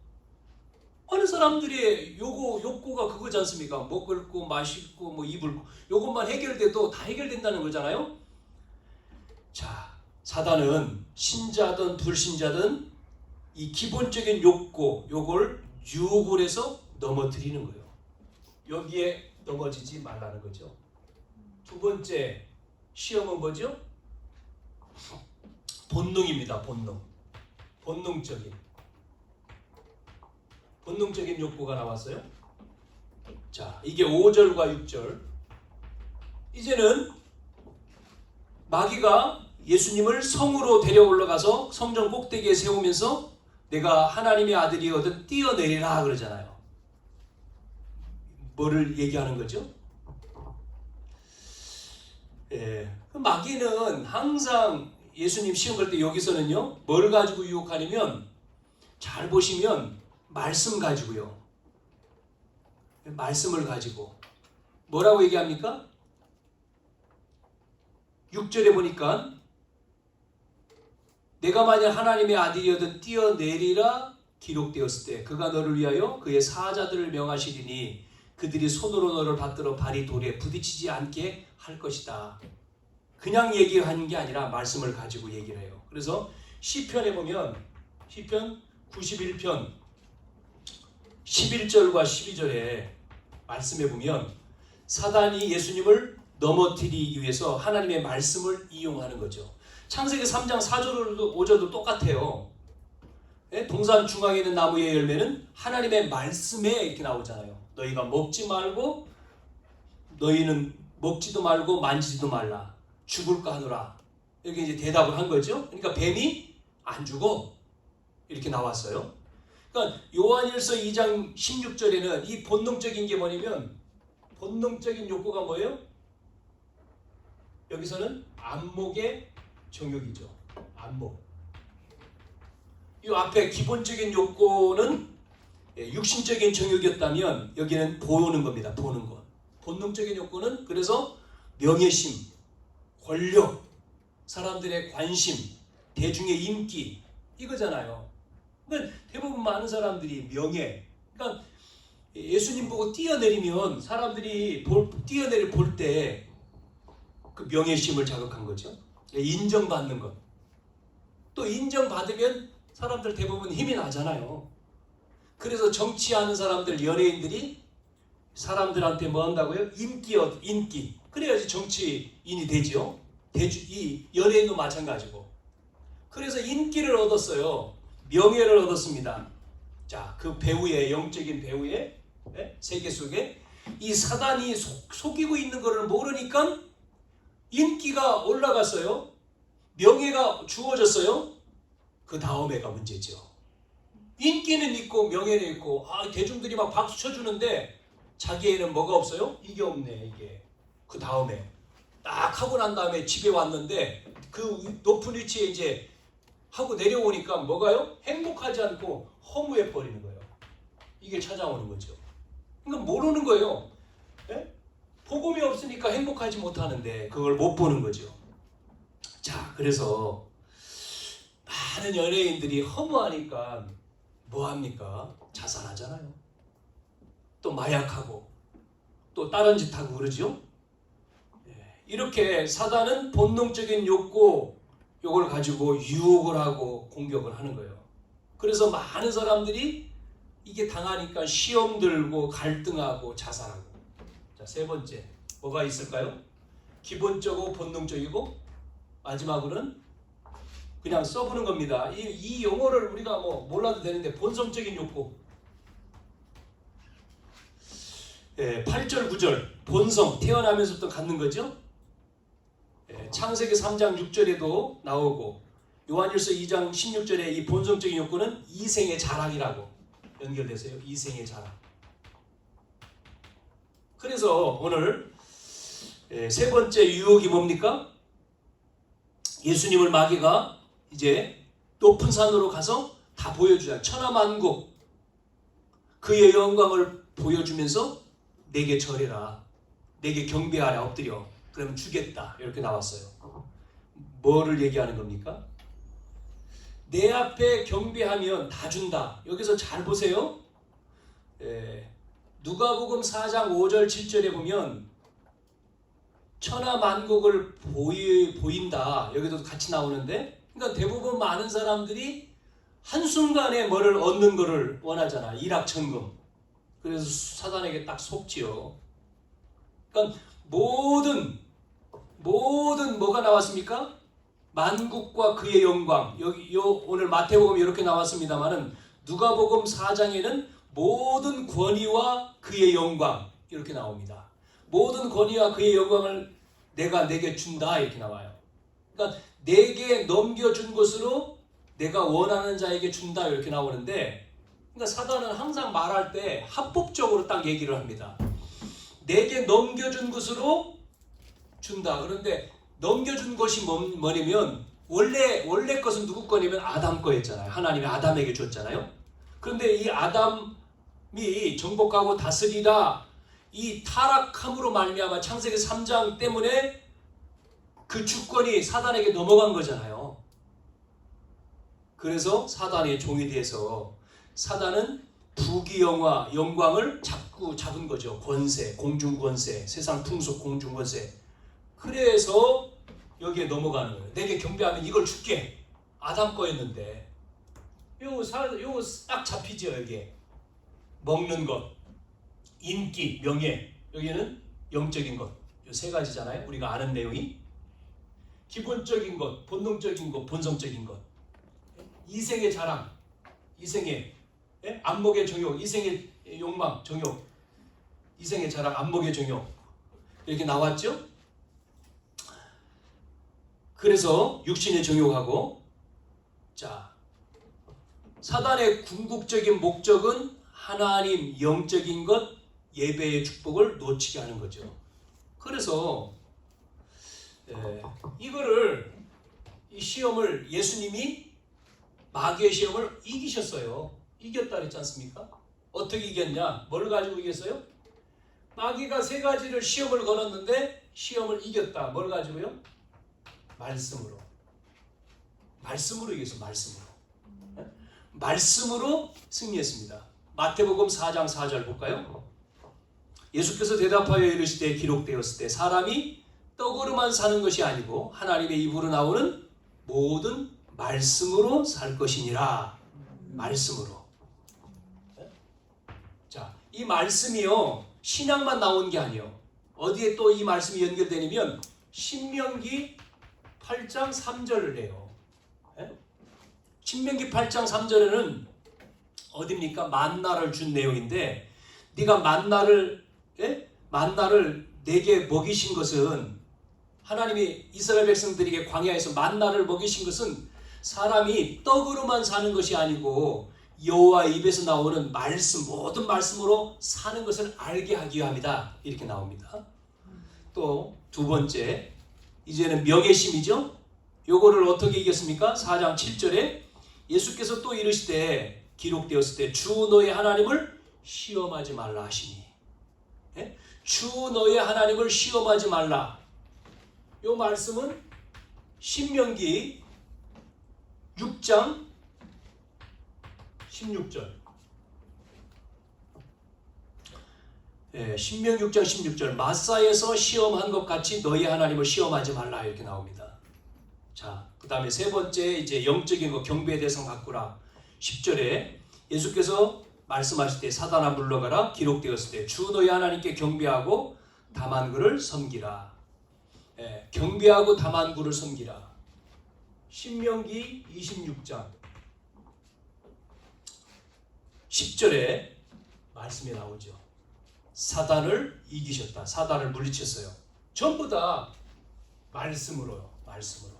어느 사람들의 욕구가 그거지 않습니까? 먹을 거, 마실 거, 뭐 입을 거. 요것만 해결돼도 다 해결된다는 거잖아요. 자, 사단은 신자든 불신자든 이 기본적인 욕구, 요걸 유혹을 해서 넘어뜨리는 거예요. 여기에 넘어지지 말라는 거죠. 두 번째 시험은 뭐죠? 본능입니다. 본능적인 욕구가 나왔어요. 자, 이게 5절과 6절. 이제는 마귀가 예수님을 성으로 데려 올라가서 성전 꼭대기에 세우면서 내가 하나님의 아들이거든 뛰어내리라 그러잖아요. 뭐를 얘기하는 거죠? 마귀는 항상 예수님 시험 걸 때 여기서는요, 뭘 가지고 유혹하냐면 잘 보시면 말씀 가지고요. 말씀을 가지고 뭐라고 얘기합니까? 6절에 보니까 내가 만약 하나님의 아들이어든 뛰어내리라 기록되었을 때 그가 너를 위하여 그의 사자들을 명하시리니 그들이 손으로 너를 받들어 발이 돌에 부딪히지 않게 할 것이다. 그냥 얘기하는 게 아니라 말씀을 가지고 얘기를 해요. 그래서 시편에 보면 시편 91편 11절과 12절에 말씀해 보면 사단이 예수님을 넘어뜨리기 위해서 하나님의 말씀을 이용하는 거죠. 창세기 3장 4절도 5절도 똑같아요. 동산 중앙에 있는 나무의 열매는 하나님의 말씀에 이렇게 나오잖아요. 너희가 먹지 말고 너희는 먹지도 말고 만지지도 말라. 죽을까 하노라. 이렇게 이제 대답을 한 거죠. 그러니까 뱀이 안 죽어. 이렇게 나왔어요. 그러니까 요한일서 2장 16절에는 이 본능적인 게 뭐냐면 본능적인 욕구가 뭐예요? 여기서는 안목의 정욕이죠. 안목. 이 앞에 기본적인 욕구는 육신적인 정욕이었다면 여기는 보는 겁니다. 보는 것. 본능적인 욕구는 그래서 명예심, 권력, 사람들의 관심, 대중의 인기 이거잖아요. 그러니까 대부분 많은 사람들이 명예. 그러니까 예수님 보고 뛰어내리면 사람들이 뛰어내릴 볼 때 그 명예심을 자극한 거죠. 인정받는 것. 또 인정받으면 사람들 대부분 힘이 나잖아요. 그래서 정치하는 사람들, 연예인들이 사람들한테 뭐 한다고요? 인기. 그래야지 정치인이 되죠. 이 연예인도 마찬가지고. 그래서 인기를 얻었어요. 명예를 얻었습니다. 자, 그 배우의 영적인 배우의 세계 속에 이 사단이 속이고 있는 것을 모르니까 인기가 올라갔어요. 명예가 주어졌어요. 그 다음에가 문제죠. 인기는 있고 명예는 있고 대중들이 막 박수 쳐주는데 자기에는 뭐가 없어요? 이게 없네. 이게 그 다음에 딱 하고 난 다음에 집에 왔는데 그 높은 위치에 이제 하고 내려오니까 뭐가요? 행복하지 않고 허무해 버리는 거예요. 이게 찾아오는 거죠. 그러니까 모르는 거예요. 네? 복음이 없으니까 행복하지 못하는데 그걸 못 보는 거죠. 자, 그래서 많은 연예인들이 허무하니까 뭐 합니까? 자살하잖아요. 또 마약하고 또 다른 짓 하고 그러죠. 이렇게 사단은 본능적인 욕구 요걸 가지고 유혹을 하고 공격을 하는 거예요. 그래서 많은 사람들이 이게 당하니까 시험 들고 갈등하고 자살하고. 자, 세 번째 뭐가 있을까요? 기본적이고 본능적이고 마지막으로는 그냥 써보는 겁니다. 이 용어를 우리가 뭐 몰라도 되는데 본성적인 욕구. 8절 9절 본성 태어나면서부터 갖는 거죠. 창세기 3장 6절에도 나오고 요한일서 2장 16절에 이 본성적인 욕구는 이생의 자랑이라고 연결되세요. 이생의 자랑. 그래서 오늘 세 번째 유혹이 뭡니까? 예수님을 마귀가 이제 높은 산으로 가서 다 보여주자. 천하만국 그의 영광을 보여주면서 내게 절해라. 내게 경배하라. 엎드려. 그러면 주겠다. 이렇게 나왔어요. 뭐를 얘기하는 겁니까? 내 앞에 경배하면 다 준다. 여기서 잘 보세요. 누가복음 4장 5절 7절에 보면 천하만국을 보인다. 여기도 같이 나오는데, 그러니까 대부분 많은 사람들이 한순간에 뭐를 얻는 거를 원하잖아. 일확천금. 그래서 사단에게 딱 속지요. 그러니까 모든 뭐가 나왔습니까? 만국과 그의 영광. 여기 오늘 마태복음 이렇게 나왔습니다만은 누가복음 4장에는 모든 권위와 그의 영광 이렇게 나옵니다. 모든 권위와 그의 영광을 내게 준다 이렇게 나와요. 그러니까 내게 넘겨준 것으로 내가 원하는 자에게 준다 이렇게 나오는데, 그러니까 사단은 항상 말할 때 합법적으로 딱 얘기를 합니다. 내게 넘겨준 것으로 준다. 그런데 넘겨준 것이 뭐냐면 원래 것은 누구 거냐면 아담 거였잖아요. 하나님이 아담에게 줬잖아요. 그런데 이 아담이 정복하고 다스리다 이 타락함으로 말미암아 창세기 3장 때문에 그 주권이 사단에게 넘어간 거잖아요. 그래서 사단의 종이 돼서 사단은 부귀영화 영광을 자꾸 잡은 거죠. 권세, 공중권세, 세상 풍속 공중권세. 그래서 여기에 넘어가는 거예요. 내게 경배하면 이걸 줄게. 아담 거였는데 요거 딱 잡히죠. 여기에 먹는 것, 인기, 명예. 여기는 영적인 것. 이 세 가지잖아요. 우리가 아는 내용이 기본적인 것, 본능적인 것, 본성적인 것. 이생의 자랑, 이생의 안목의 정욕, 이생의 욕망, 정욕, 이생의 자랑, 안목의 정욕 이렇게 나왔죠. 그래서 육신의 정욕하고, 자, 사단의 궁극적인 목적은 하나님 영적인 것, 예배의 축복을 놓치게 하는 거죠. 그래서 이 시험을 예수님이 마귀의 시험을 이기셨어요. 이겼다 그랬지 않습니까? 어떻게 이겼냐? 뭘 가지고 이겼어요? 마귀가 세 가지를 시험을 걸었는데 시험을 이겼다. 뭘 가지고요? 말씀으로. 말씀으로 이겼어. 말씀으로 승리했습니다. 마태복음 4장 4절 볼까요? 예수께서 대답하여 이르시되 기록되었을 때 사람이 떡으로만 사는 것이 아니고 하나님의 입으로 나오는 모든 말씀으로 살 것이니라. 말씀으로. 자, 이 말씀이요 신약만 나온 게 아니에요. 어디에 또 이 말씀이 연결되냐면 신명기 8장 3절을 해요. 신명기 8장 3절에는 어디입니까? 만나를 준 내용인데, 네가 만나를 내게 먹이신 것은, 하나님이 이스라엘 백성들에게 광야에서 만나를 먹이신 것은 사람이 떡으로만 사는 것이 아니고 여호와 입에서 나오는 말씀, 모든 말씀으로 사는 것을 알게 하기 위함이다. 이렇게 나옵니다. 또 두 번째, 이제는 명예심이죠. 요거를 어떻게 이겼습니까? 4장 7절에 예수께서 또 이르시되 기록되었을 때 주 너의 하나님을 시험하지 말라 하시니. 주 너의 하나님을 시험하지 말라. 요 말씀은 신명기 6장 16절. 신명기 6장 16절 마사에서 시험한 것 같이 너희 하나님을 시험하지 말라 이렇게 나옵니다. 자, 그 다음에 세 번째 이제 영적인 거 경배의 대상 바꾸라. 10절에 예수께서 말씀하실 때 사단아 물러가라 기록되었을 때 주 너희 하나님께 경배하고 다만 그를 섬기라. 경배하고 다만 그를 섬기라. 신명기 26장 10절에 말씀이 나오죠. 사단을 이기셨다. 사단을 물리쳤어요. 전부 다 말씀으로요. 말씀으로.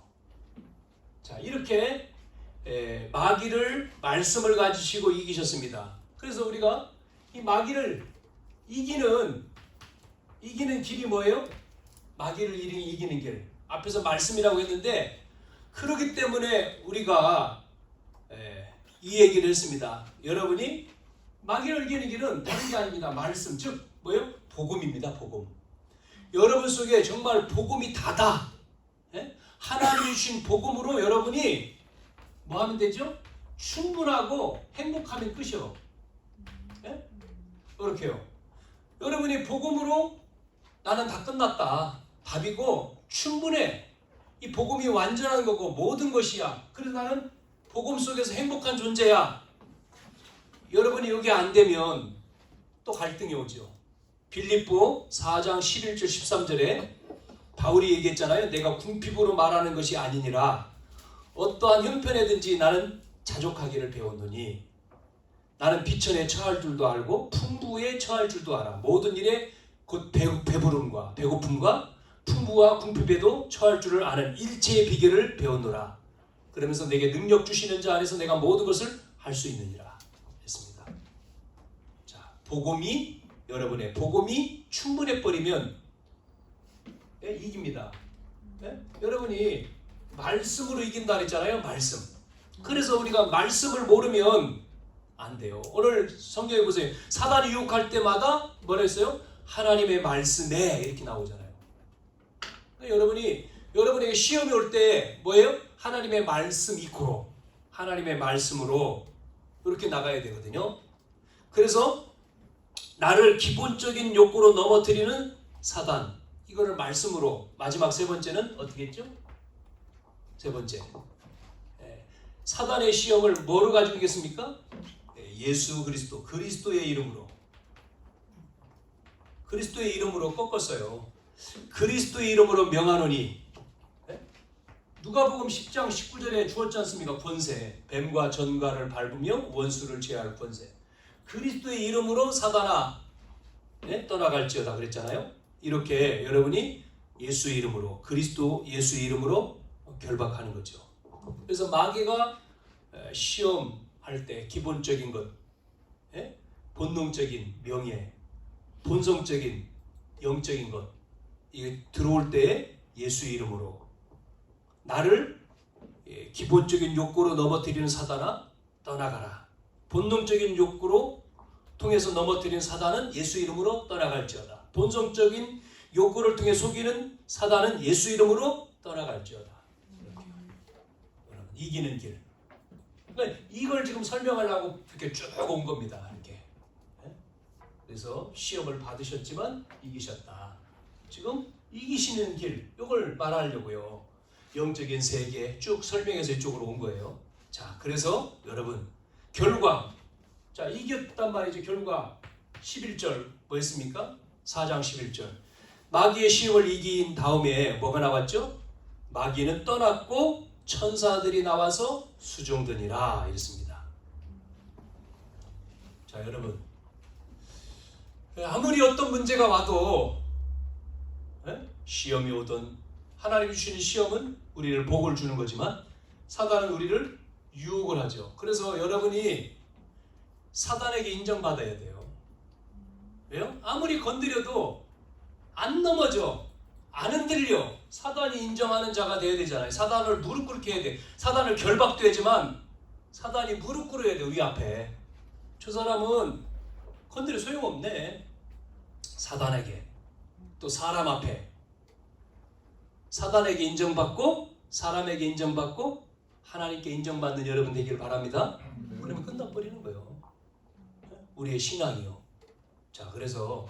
자, 이렇게 마귀를 말씀을 가지시고 이기셨습니다. 그래서 우리가 이 마귀를 이기는 길이 뭐예요? 마귀를 이기는 길. 앞에서 말씀이라고 했는데 그렇기 때문에 우리가 이 얘기를 했습니다. 여러분이 마귀를 이기는 길은 다른 게 아닙니다. 말씀, 즉 뭐예요? 복음입니다. 복음. 여러분 속에 정말 복음이 다다. 하나님이 주신 복음으로 여러분이 뭐 하면 되죠? 충분하고 행복하면 끝이요. 그렇게요. 여러분이 복음으로 나는 다 끝났다. 답이고 충분해. 이 복음이 완전한 거고 모든 것이야. 그래서 나는 복음 속에서 행복한 존재야. 여러분이 여기 안 되면 또 갈등이 오죠. 빌립보 4장 11절 13절에 바울이 얘기했잖아요. 내가 궁핍으로 말하는 것이 아니니라. 어떠한 형편에든지 나는 자족하기를 배웠노니 나는 비천에 처할 줄도 알고 풍부에 처할 줄도 알아. 모든 일에 곧 배부름과 배고픔과 풍부와 궁핍에도 처할 줄을 아는 일체의 비결을 배웠노라. 그러면서 내게 능력 주시는 자 안에서 내가 모든 것을 할 수 있느니라 했습니다. 자, 여러분의 복음이 충분해 버리면 이깁니다. 여러분이 말씀으로 이긴다 그랬잖아요. 말씀. 그래서 우리가 말씀을 모르면 안 돼요. 오늘 성경에 보세요. 사단이 유혹할 때마다 뭐라 했어요? 하나님의 말씀에 이렇게 나오잖아요. 여러분에게 시험이 올 때 뭐예요? 하나님의 말씀 이코로 하나님의 말씀으로 이렇게 나가야 되거든요. 그래서 나를 기본적인 욕구로 넘어뜨리는 사단, 이거를 말씀으로. 마지막 세 번째는 어떻게 했죠? 세 번째, 사단의 시험을 뭐로 가지고 이겼습니까? 예수 그리스도, 그리스도의 이름으로. 그리스도의 이름으로 꺾었어요. 그리스도의 이름으로 명하노니. 누가복음 10장 19절에 주었지 않습니까? 권세, 뱀과 전갈을 밟으며 원수를 제할 권세. 그리스도의 이름으로 사단아 떠나갈지어다 그랬잖아요. 이렇게 여러분이 예수의 이름으로, 그리스도 예수의 이름으로 결박하는 거죠. 그래서 마귀가 시험할 때 기본적인 것, 본능적인 명예, 본성적인 영적인 것, 이게 들어올 때 예수의 이름으로 나를 기본적인 욕구로 넘어뜨리는 사단아 떠나가라. 본능적인 욕구로 통해서 넘어뜨리는 사단은 예수 이름으로 떠나갈지어다. 본성적인 욕구를 통해 속이는 사단은 예수 이름으로 떠나갈지어다. 이기는 길. 그러니까 이걸 지금 설명하려고 이렇게 쭉 온 겁니다. 이렇게. 그래서 시험을 받으셨지만 이기셨다. 지금 이기시는 길, 이걸 말하려고요. 영적인 세계 쭉 설명해서 이쪽으로 온 거예요. 자, 그래서 여러분 결과, 자 이겼단 말이죠. 결과 11절 뭐였습니까? 4장 11절 마귀의 시험을 이긴 다음에 뭐가 나왔죠? 마귀는 떠났고 천사들이 나와서 수종드니라 이랬습니다. 자, 여러분 아무리 어떤 문제가 와도 시험이 오든 하나님이 주시는 시험은 우리를 복을 주는 거지만 사단은 우리를 유혹을 하죠. 그래서 여러분이 사단에게 인정받아야 돼요. 왜요? 아무리 건드려도 안 넘어져. 안 흔들려. 사단이 인정하는 자가 돼야 되잖아요. 사단을 무릎 꿇게 해야 돼. 사단을 결박도 하지만 사단이 무릎 꿇어야 돼. 우리 앞에. 저 사람은 건드려 소용없네. 사단에게. 또 사람 앞에. 사단에게 인정받고 사람에게 인정받고 하나님께 인정받는 여러분 되기를 바랍니다. 그러면 끝나버리는 거예요. 우리의 신앙이요. 자, 그래서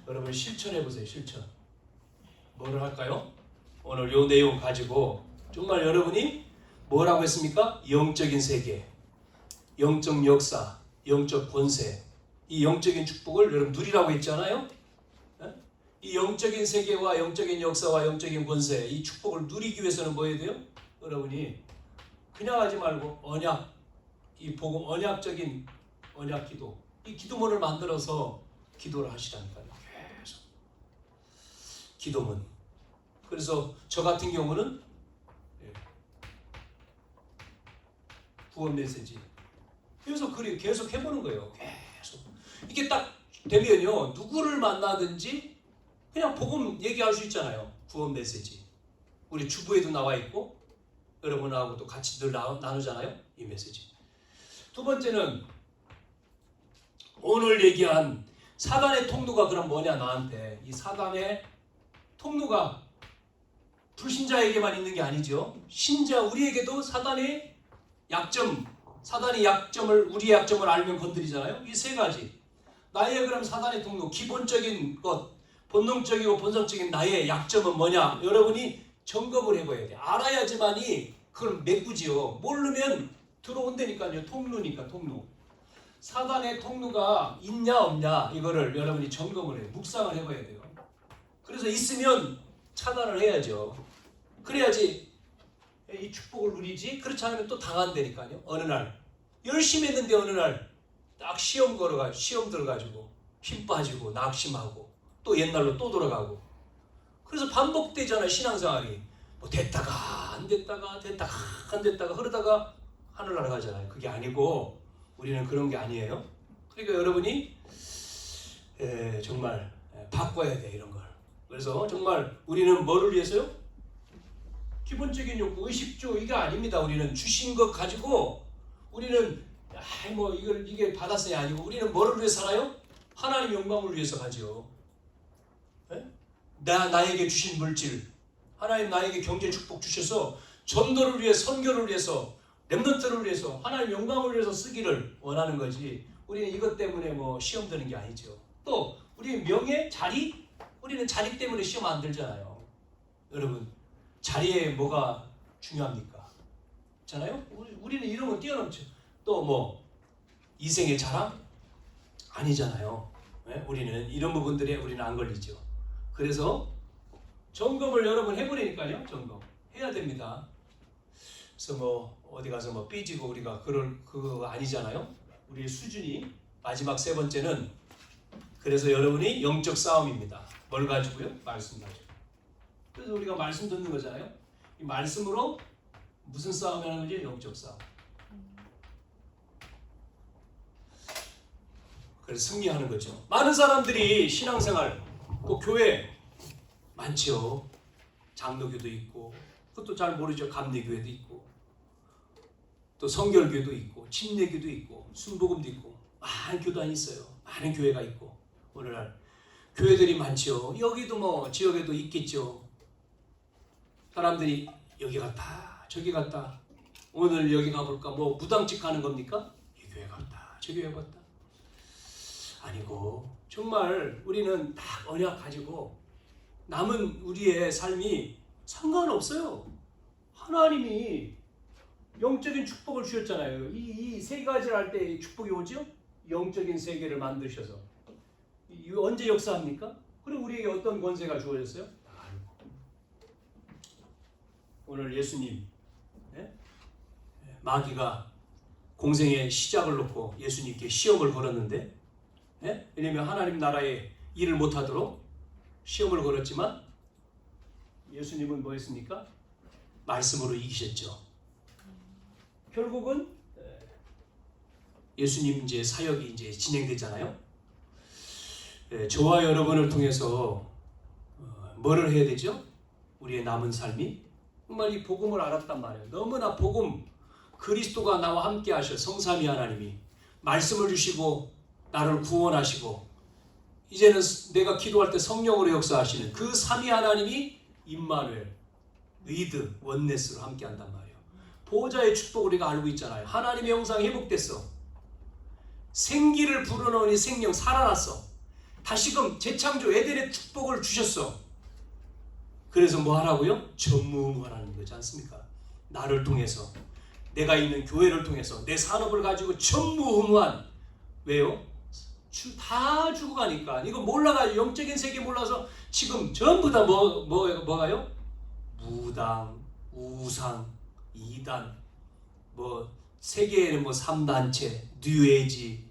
여러분 실천해 보세요. 실천. 뭐를 할까요? 오늘 요 내용 가지고 정말 여러분이 뭐라고 했습니까? 영적인 세계, 영적 역사, 영적 권세, 이 영적인 축복을 여러분 누리라고 했잖아요. 이 영적인 세계와 영적인 역사와 영적인 권세, 이 축복을 누리기 위해서는 뭐 해야 돼요? 여러분이 그냥 하지 말고 언약, 이 복음 언약적인 언약 기도, 이 기도문을 만들어서 기도를 하시라니까요. 계속 기도문. 그래서 저 같은 경우는 구원 메시지 계속 해보는 거예요. 계속 이게 딱 되면요, 누구를 만나든지 그냥 복음 얘기할 수 있잖아요. 구원 메시지. 우리 주부에도 나와 있고 여러분하고도 같이 늘 나누잖아요. 이 메시지. 두 번째는 오늘 얘기한 사단의 통로가 그럼 뭐냐, 나한테. 이 사단의 통로가 불신자에게만 있는 게 아니죠. 신자 우리에게도 사단이 약점을, 우리의 약점을 알면 건드리잖아요. 이 세 가지. 나의 그럼 사단의 통로, 기본적인 것, 본능적이고 본성적인 나의 약점은 뭐냐? 여러분이 점검을 해봐야 돼. 알아야지만이 그걸 메꾸지요. 모르면 들어온다니까요. 통로니까, 통로. 사단의 통로가 있냐 없냐 이거를 여러분이 점검을 해요. 묵상을 해봐야 돼요. 그래서 있으면 차단을 해야죠. 그래야지 이 축복을 누리지. 그렇지 않으면 또 당한다니까요. 어느 날 열심히 했는데 어느 날 딱 시험 들어가지고 힘 빠지고 낙심하고 또 옛날로 또 돌아가고. 그래서 반복되잖아요. 신앙생활이. 뭐 됐다가 안 됐다가 흐르다가 하늘 날아가잖아요. 그게 아니고 우리는 그런 게 아니에요. 그러니까 여러분이 정말 바꿔야 돼, 이런 걸. 그래서 정말 우리는 뭐를 위해서요? 기본적인 욕구, 의식주 이게 아닙니다. 우리는 주신 것 가지고 우리는 이게 받았어야 아니고 우리는 뭐를 위해 살아요? 하나님 영광을 위해서 가죠. 나에게 주신 물질, 하나님 나에게 경제 축복 주셔서 전도를 위해, 선교를 위해서, 렘넌트를 위해서, 하나님 영광을 위해서 쓰기를 원하는 거지. 우리는 이것 때문에 시험 드는 게 아니죠. 또 우리 명예, 자리, 우리는 자리 때문에 시험 안 들잖아요. 여러분, 자리에 뭐가 중요합니까? 있잖아요. 우리는 이런 거 뛰어넘죠. 또 이생의 자랑? 아니잖아요. 우리는 이런 부분들에 우리는 안 걸리죠. 그래서 점검을 여러분 해보려니까요. 점검 해야 됩니다. 그래서 어디 가서 삐지고 우리가 그거 아니잖아요. 우리의 수준이. 마지막 세 번째는 그래서 여러분이 영적 싸움입니다. 뭘 가지고요? 말씀 가지고. 그래서 우리가 말씀 듣는 거잖아요. 이 말씀으로 무슨 싸움을 하는 거지? 영적 싸움. 그래서 승리하는 거죠. 많은 사람들이 신앙생활, 또 교회 많죠. 장로교도 있고, 그것도 잘 모르죠. 감리교회도 있고, 또 성결교도 있고, 침례교도 있고, 순복음도 있고, 많은 교단이 있어요. 많은 교회가 있고, 오늘날 교회들이 많죠. 여기도 지역에도 있겠죠. 사람들이 여기 갔다 저기 갔다, 오늘 여기 가볼까, 무당집 가는 겁니까? 이 교회 갔다 저 교회 갔다. 아니고 정말 우리는 딱 언약 가지고 남은 우리의 삶이 상관없어요. 하나님이 영적인 축복을 주셨잖아요. 이 세 가지를 할 때 축복이 오죠? 영적인 세계를 만드셔서. 언제 역사합니까? 그리고 우리에게 어떤 권세가 주어졌어요? 오늘 예수님, 마귀가 공생의 시작을 놓고 예수님께 시험을 걸었는데, 왜냐하면 하나님 나라에 일을 못하도록 시험을 걸었지만 예수님은 뭐 했습니까? 말씀으로 이기셨죠. 결국은 예수님 이제 사역이 이제 진행되잖아요. 저와 여러분을 통해서 뭐를 해야 되죠? 우리의 남은 삶이 정말 이 복음을 알았단 말이에요. 너무나 복음, 그리스도가 나와 함께 하셔. 성삼위 하나님이 말씀을 주시고 나를 구원하시고 이제는 내가 기도할 때 성령으로 역사하시는 그 삼위 하나님이 임마누엘, 위드, 원네스로 함께 한단 말이에요. 보호자의 축복을 우리가 알고 있잖아요. 하나님의 형상이 회복됐어. 생기를 불어넣으니 생명 살아났어. 다시금 재창조 에덴의 축복을 주셨어. 그래서 뭐 하라고요? 전무후무하라는 거지 않습니까? 나를 통해서, 내가 있는 교회를 통해서 내 산업을 가지고 전무후무한, 왜요? 다 죽어가니까. 이거 몰라가지고 영적인 세계 몰라서 지금 전부 다 뭐가요? 무당, 우상, 이단, 뭐 세계에는 뭐 3단체, 뉴에이지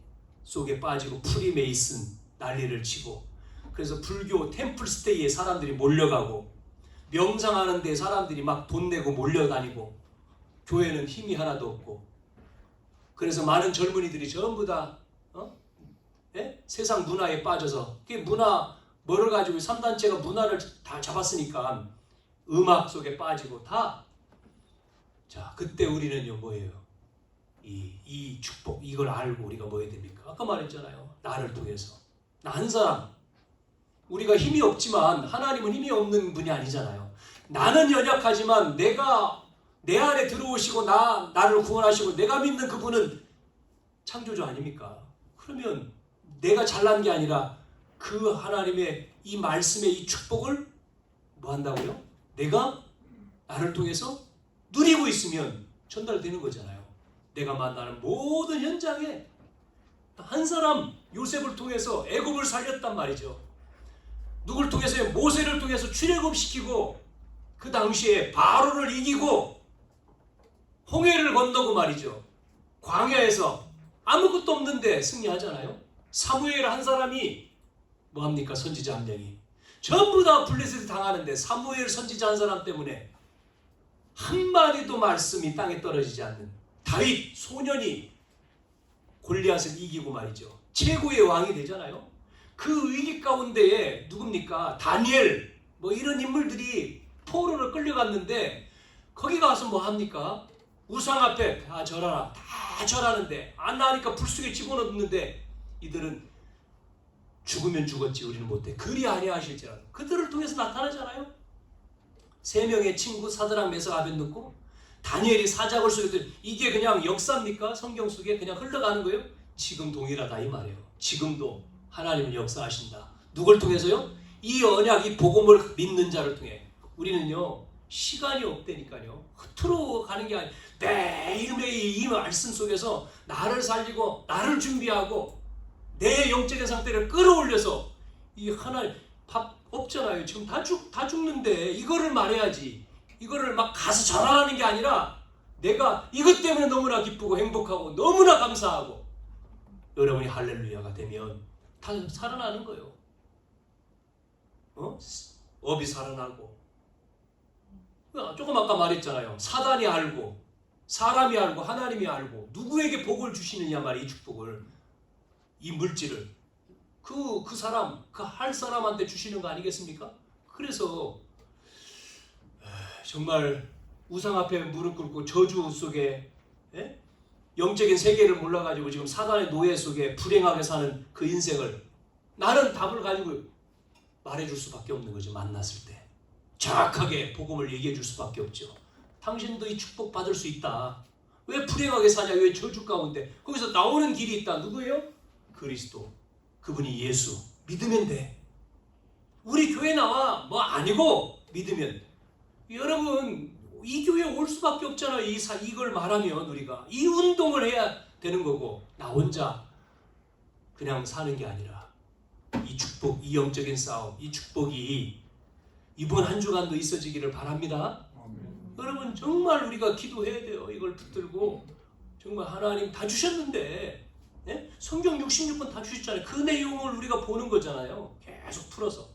속에 빠지고 프리메이슨 난리를 치고, 그래서 불교 템플스테이에 사람들이 몰려가고, 명상하는 데 사람들이 막 돈 내고 몰려다니고, 교회는 힘이 하나도 없고, 그래서 많은 젊은이들이 전부 다 세상 문화에 빠져서, 그게 문화 뭐를 가지고 3단체가 문화를 다 잡았으니까 음악 속에 빠지고 다. 자, 그때 우리는요 뭐예요? 이 축복, 이걸 알고 우리가 뭐 해야 됩니까? 아까 말했잖아요. 나를 통해서, 나 한 사람, 우리가 힘이 없지만 하나님은 힘이 없는 분이 아니잖아요. 나는 연약하지만 내가 내 안에 들어오시고 나를 구원하시고 내가 믿는 그분은 창조주 아닙니까? 그러면 내가 잘난 게 아니라 그 하나님의 이 말씀의 이 축복을 뭐 한다고요? 내가 나를 통해서 누리고 있으면 전달되는 거잖아요. 내가 만나는 모든 현장에 한 사람, 요셉을 통해서 애굽을 살렸단 말이죠. 누굴 통해서요? 모세를 통해서 출애굽시키고, 그 당시에 바로를 이기고 홍해를 건너고 말이죠. 광야에서 아무것도 없는데 승리하잖아요. 사무엘 한 사람이 뭐합니까? 선지자 한 명이 전부 다 블레셋을 당하는데 사무엘 선지자 한 사람 때문에 한마디도 말씀이 땅에 떨어지지 않는 다윗 소년이 골리앗을 이기고 말이죠. 최고의 왕이 되잖아요. 그 위기 가운데에 누굽니까? 다니엘 뭐 이런 인물들이 포로를 끌려갔는데 거기 가서 뭐 합니까? 우상 앞에 다 절하라, 다 절하는데 안 나니까 불 속에 집어넣는데 이들은 죽으면 죽었지 우리는 못해. 그리 아니하실지라도. 그들을 통해서 나타나잖아요. 3명의 친구 사드락 메삭 아벳느고, 다니엘이 사자굴 속에, 이게 그냥 역사입니까? 성경 속에 그냥 흘러가는 거예요? 지금 동일하다 이 말이에요. 지금도 하나님은 역사하신다. 누굴 통해서요? 이 언약, 이 복음을 믿는 자를 통해. 우리는요 시간이 없다니까요. 흐트러 가는 게 아니라 매일매일 이 말씀 속에서 나를 살리고 나를 준비하고 내 영적인 상태를 끌어올려서, 이 하나님 밥 없잖아요. 지금 다 죽는데 이거를 말해야지. 이거를 막 가서 전하라는 게 아니라 내가 이것 때문에 너무나 기쁘고 행복하고 너무나 감사하고, 여러분이 할렐루야가 되면 다 살아나는 거예요. 업이 살아나고. 조금 아까 말했잖아요. 사단이 알고, 사람이 알고, 하나님이 알고, 누구에게 복을 주시느냐 말이에요. 이 축복을, 이 물질을 그 사람, 그 할 사람한테 주시는 거 아니겠습니까? 그래서 정말 우상 앞에 무릎 꿇고 저주 속에 영적인 세계를 몰라가지고 지금 사단의 노예 속에 불행하게 사는 그 인생을 나는 답을 가지고 말해줄 수밖에 없는 거죠. 만났을 때 정확하게 복음을 얘기해 줄 수밖에 없죠. 당신도 이 축복 받을 수 있다. 왜 불행하게 사냐? 왜 저주 가운데? 거기서 나오는 길이 있다. 누구예요? 그리스도. 그분이 예수. 믿으면 돼. 우리 교회 나와 뭐 아니고 믿으면. 여러분 이 교회 올 수밖에 없잖아요. 이걸 말하면 우리가 이 운동을 해야 되는 거고, 나 혼자 그냥 사는 게 아니라 이 축복, 이 영적인 싸움, 이 축복이 이번 한 주간도 있어지기를 바랍니다. 여러분 정말 우리가 기도해야 돼요. 이걸 붙들고 정말 하나님 다 주셨는데, 성경 66번 다 주셨잖아요. 그 내용을 우리가 보는 거잖아요. 계속 풀어서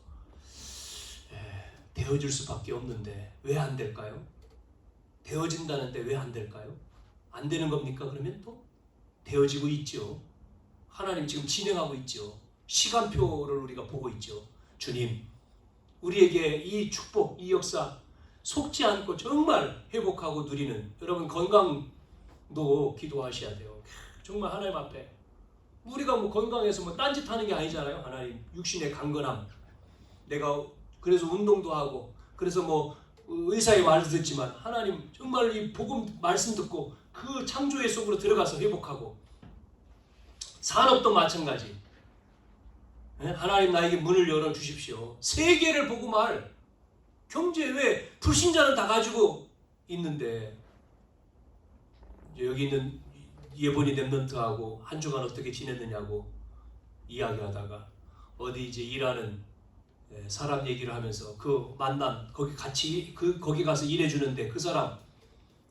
되어질 수밖에 없는데 왜 안 될까요? 되어진다는데 왜 안 될까요? 안 되는 겁니까? 그러면 또 되어지고 있죠. 하나님 지금 진행하고 있죠. 시간표를 우리가 보고 있죠. 주님, 우리에게 이 축복, 이 역사 속지 않고 정말 회복하고 누리는, 여러분 건강도 기도하셔야 돼요. 정말 하나님 앞에 우리가 뭐 건강해서 뭐 딴짓하는 게 아니잖아요. 하나님 육신의 강건함, 내가 그래서 운동도 하고, 그래서 뭐 의사의 말도 듣지만 하나님 정말 이 복음 말씀 듣고 그 창조의 속으로 들어가서 회복하고, 산업도 마찬가지. 하나님 나에게 문을 열어 주십시오. 세계를 보고 말. 경제 왜 불신자는 다 가지고 있는데 이제 여기 있는 예본이 랩런트하고 한 주간 어떻게 지냈느냐고 이야기하다가 어디 이제 일하는 사람 얘기를 하면서 그 만남 거기 같이 거기 가서 일해주는데 그 사람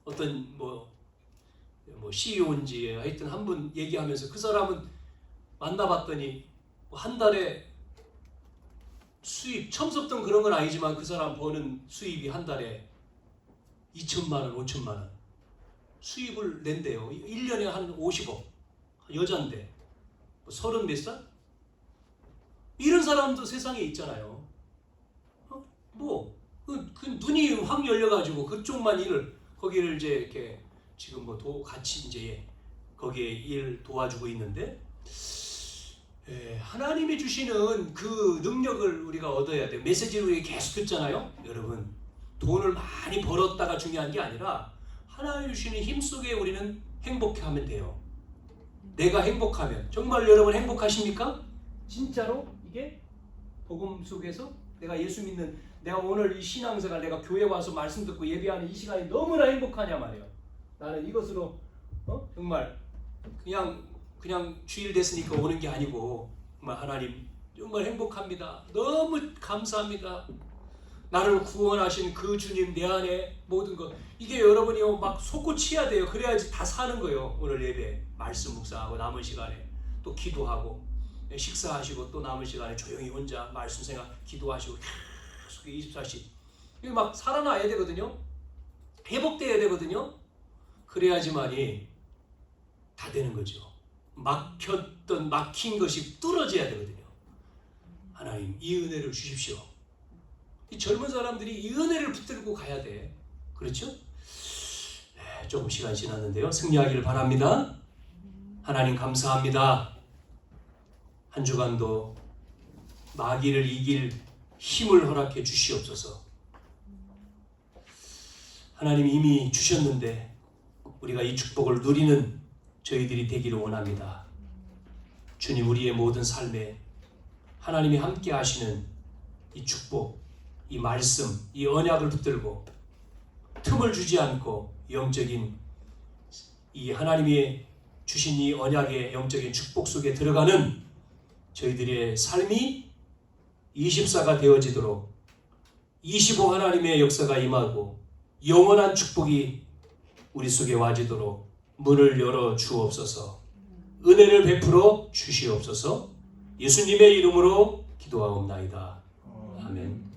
어떤 뭐 CEO인지 하여튼 한 분 얘기하면서 그 사람은 만나봤더니 한 달에 수입 처음 썼던 그런 건 아니지만 그 사람 버는 수입이 한 달에 2천만 원, 5천만 원 수입을 낸대요. 1년에 한 50억 여잔데 뭐 30 몇 살? 이런 사람도 세상에 있잖아요. 그 눈이 확 열려가지고 그쪽만 일을 거기를 이제 이렇게 지금 뭐 같이 이제 거기에 일 도와주고 있는데 하나님이 주시는 그 능력을 우리가 얻어야 돼요. 메시지를 우리 계속 듣잖아요. 여러분 돈을 많이 벌었다가 중요한 게 아니라 하나님이 주시는 힘 속에 우리는 행복해하면 돼요. 내가 행복하면 정말 여러분 행복하십니까? 진짜로 이게 복음 속에서 내가 예수 믿는 내가 오늘 이 신앙생활 내가 교회 와서 말씀 듣고 예배하는 이 시간이 너무나 행복하냐 말이에요. 나는 이것으로 정말 그냥 주일 됐으니까 오는 게 아니고 정말 하나님 정말 행복합니다. 너무 감사합니다. 나를 구원하신 그 주님 내 안에 모든 것 이게 여러분이 막 솟구치야 돼요. 그래야지 다 사는 거예요. 오늘 예배 말씀 묵상하고 남은 시간에 또 기도하고 식사하시고 또 남은 시간에 조용히 혼자 말씀 생각 기도하시고 계속 24시 이게 막 살아나야 되거든요. 회복돼야 되거든요. 그래야지만이 다 되는 거죠. 막힌 것이 뚫어져야 되거든요. 하나님 이 은혜를 주십시오. 이 젊은 사람들이 이 은혜를 붙들고 가야 돼. 그렇죠? 조금 시간 지났는데요. 승리하기를 바랍니다. 하나님 감사합니다. 한 주간도 마귀를 이길 힘을 허락해 주시옵소서. 하나님 이미 주셨는데 우리가 이 축복을 누리는 저희들이 되기를 원합니다. 주님 우리의 모든 삶에 하나님이 함께 하시는 이 축복, 이 말씀, 이 언약을 붙들고 틈을 주지 않고 영적인 이 하나님이 주신 이 언약의 영적인 축복 속에 들어가는 저희들의 삶이 24가 되어지도록 25 하나님의 역사가 임하고 영원한 축복이 우리 속에 와지도록 문을 열어 주옵소서. 은혜를 베풀어 주시옵소서. 예수님의 이름으로 기도하옵나이다. 아멘.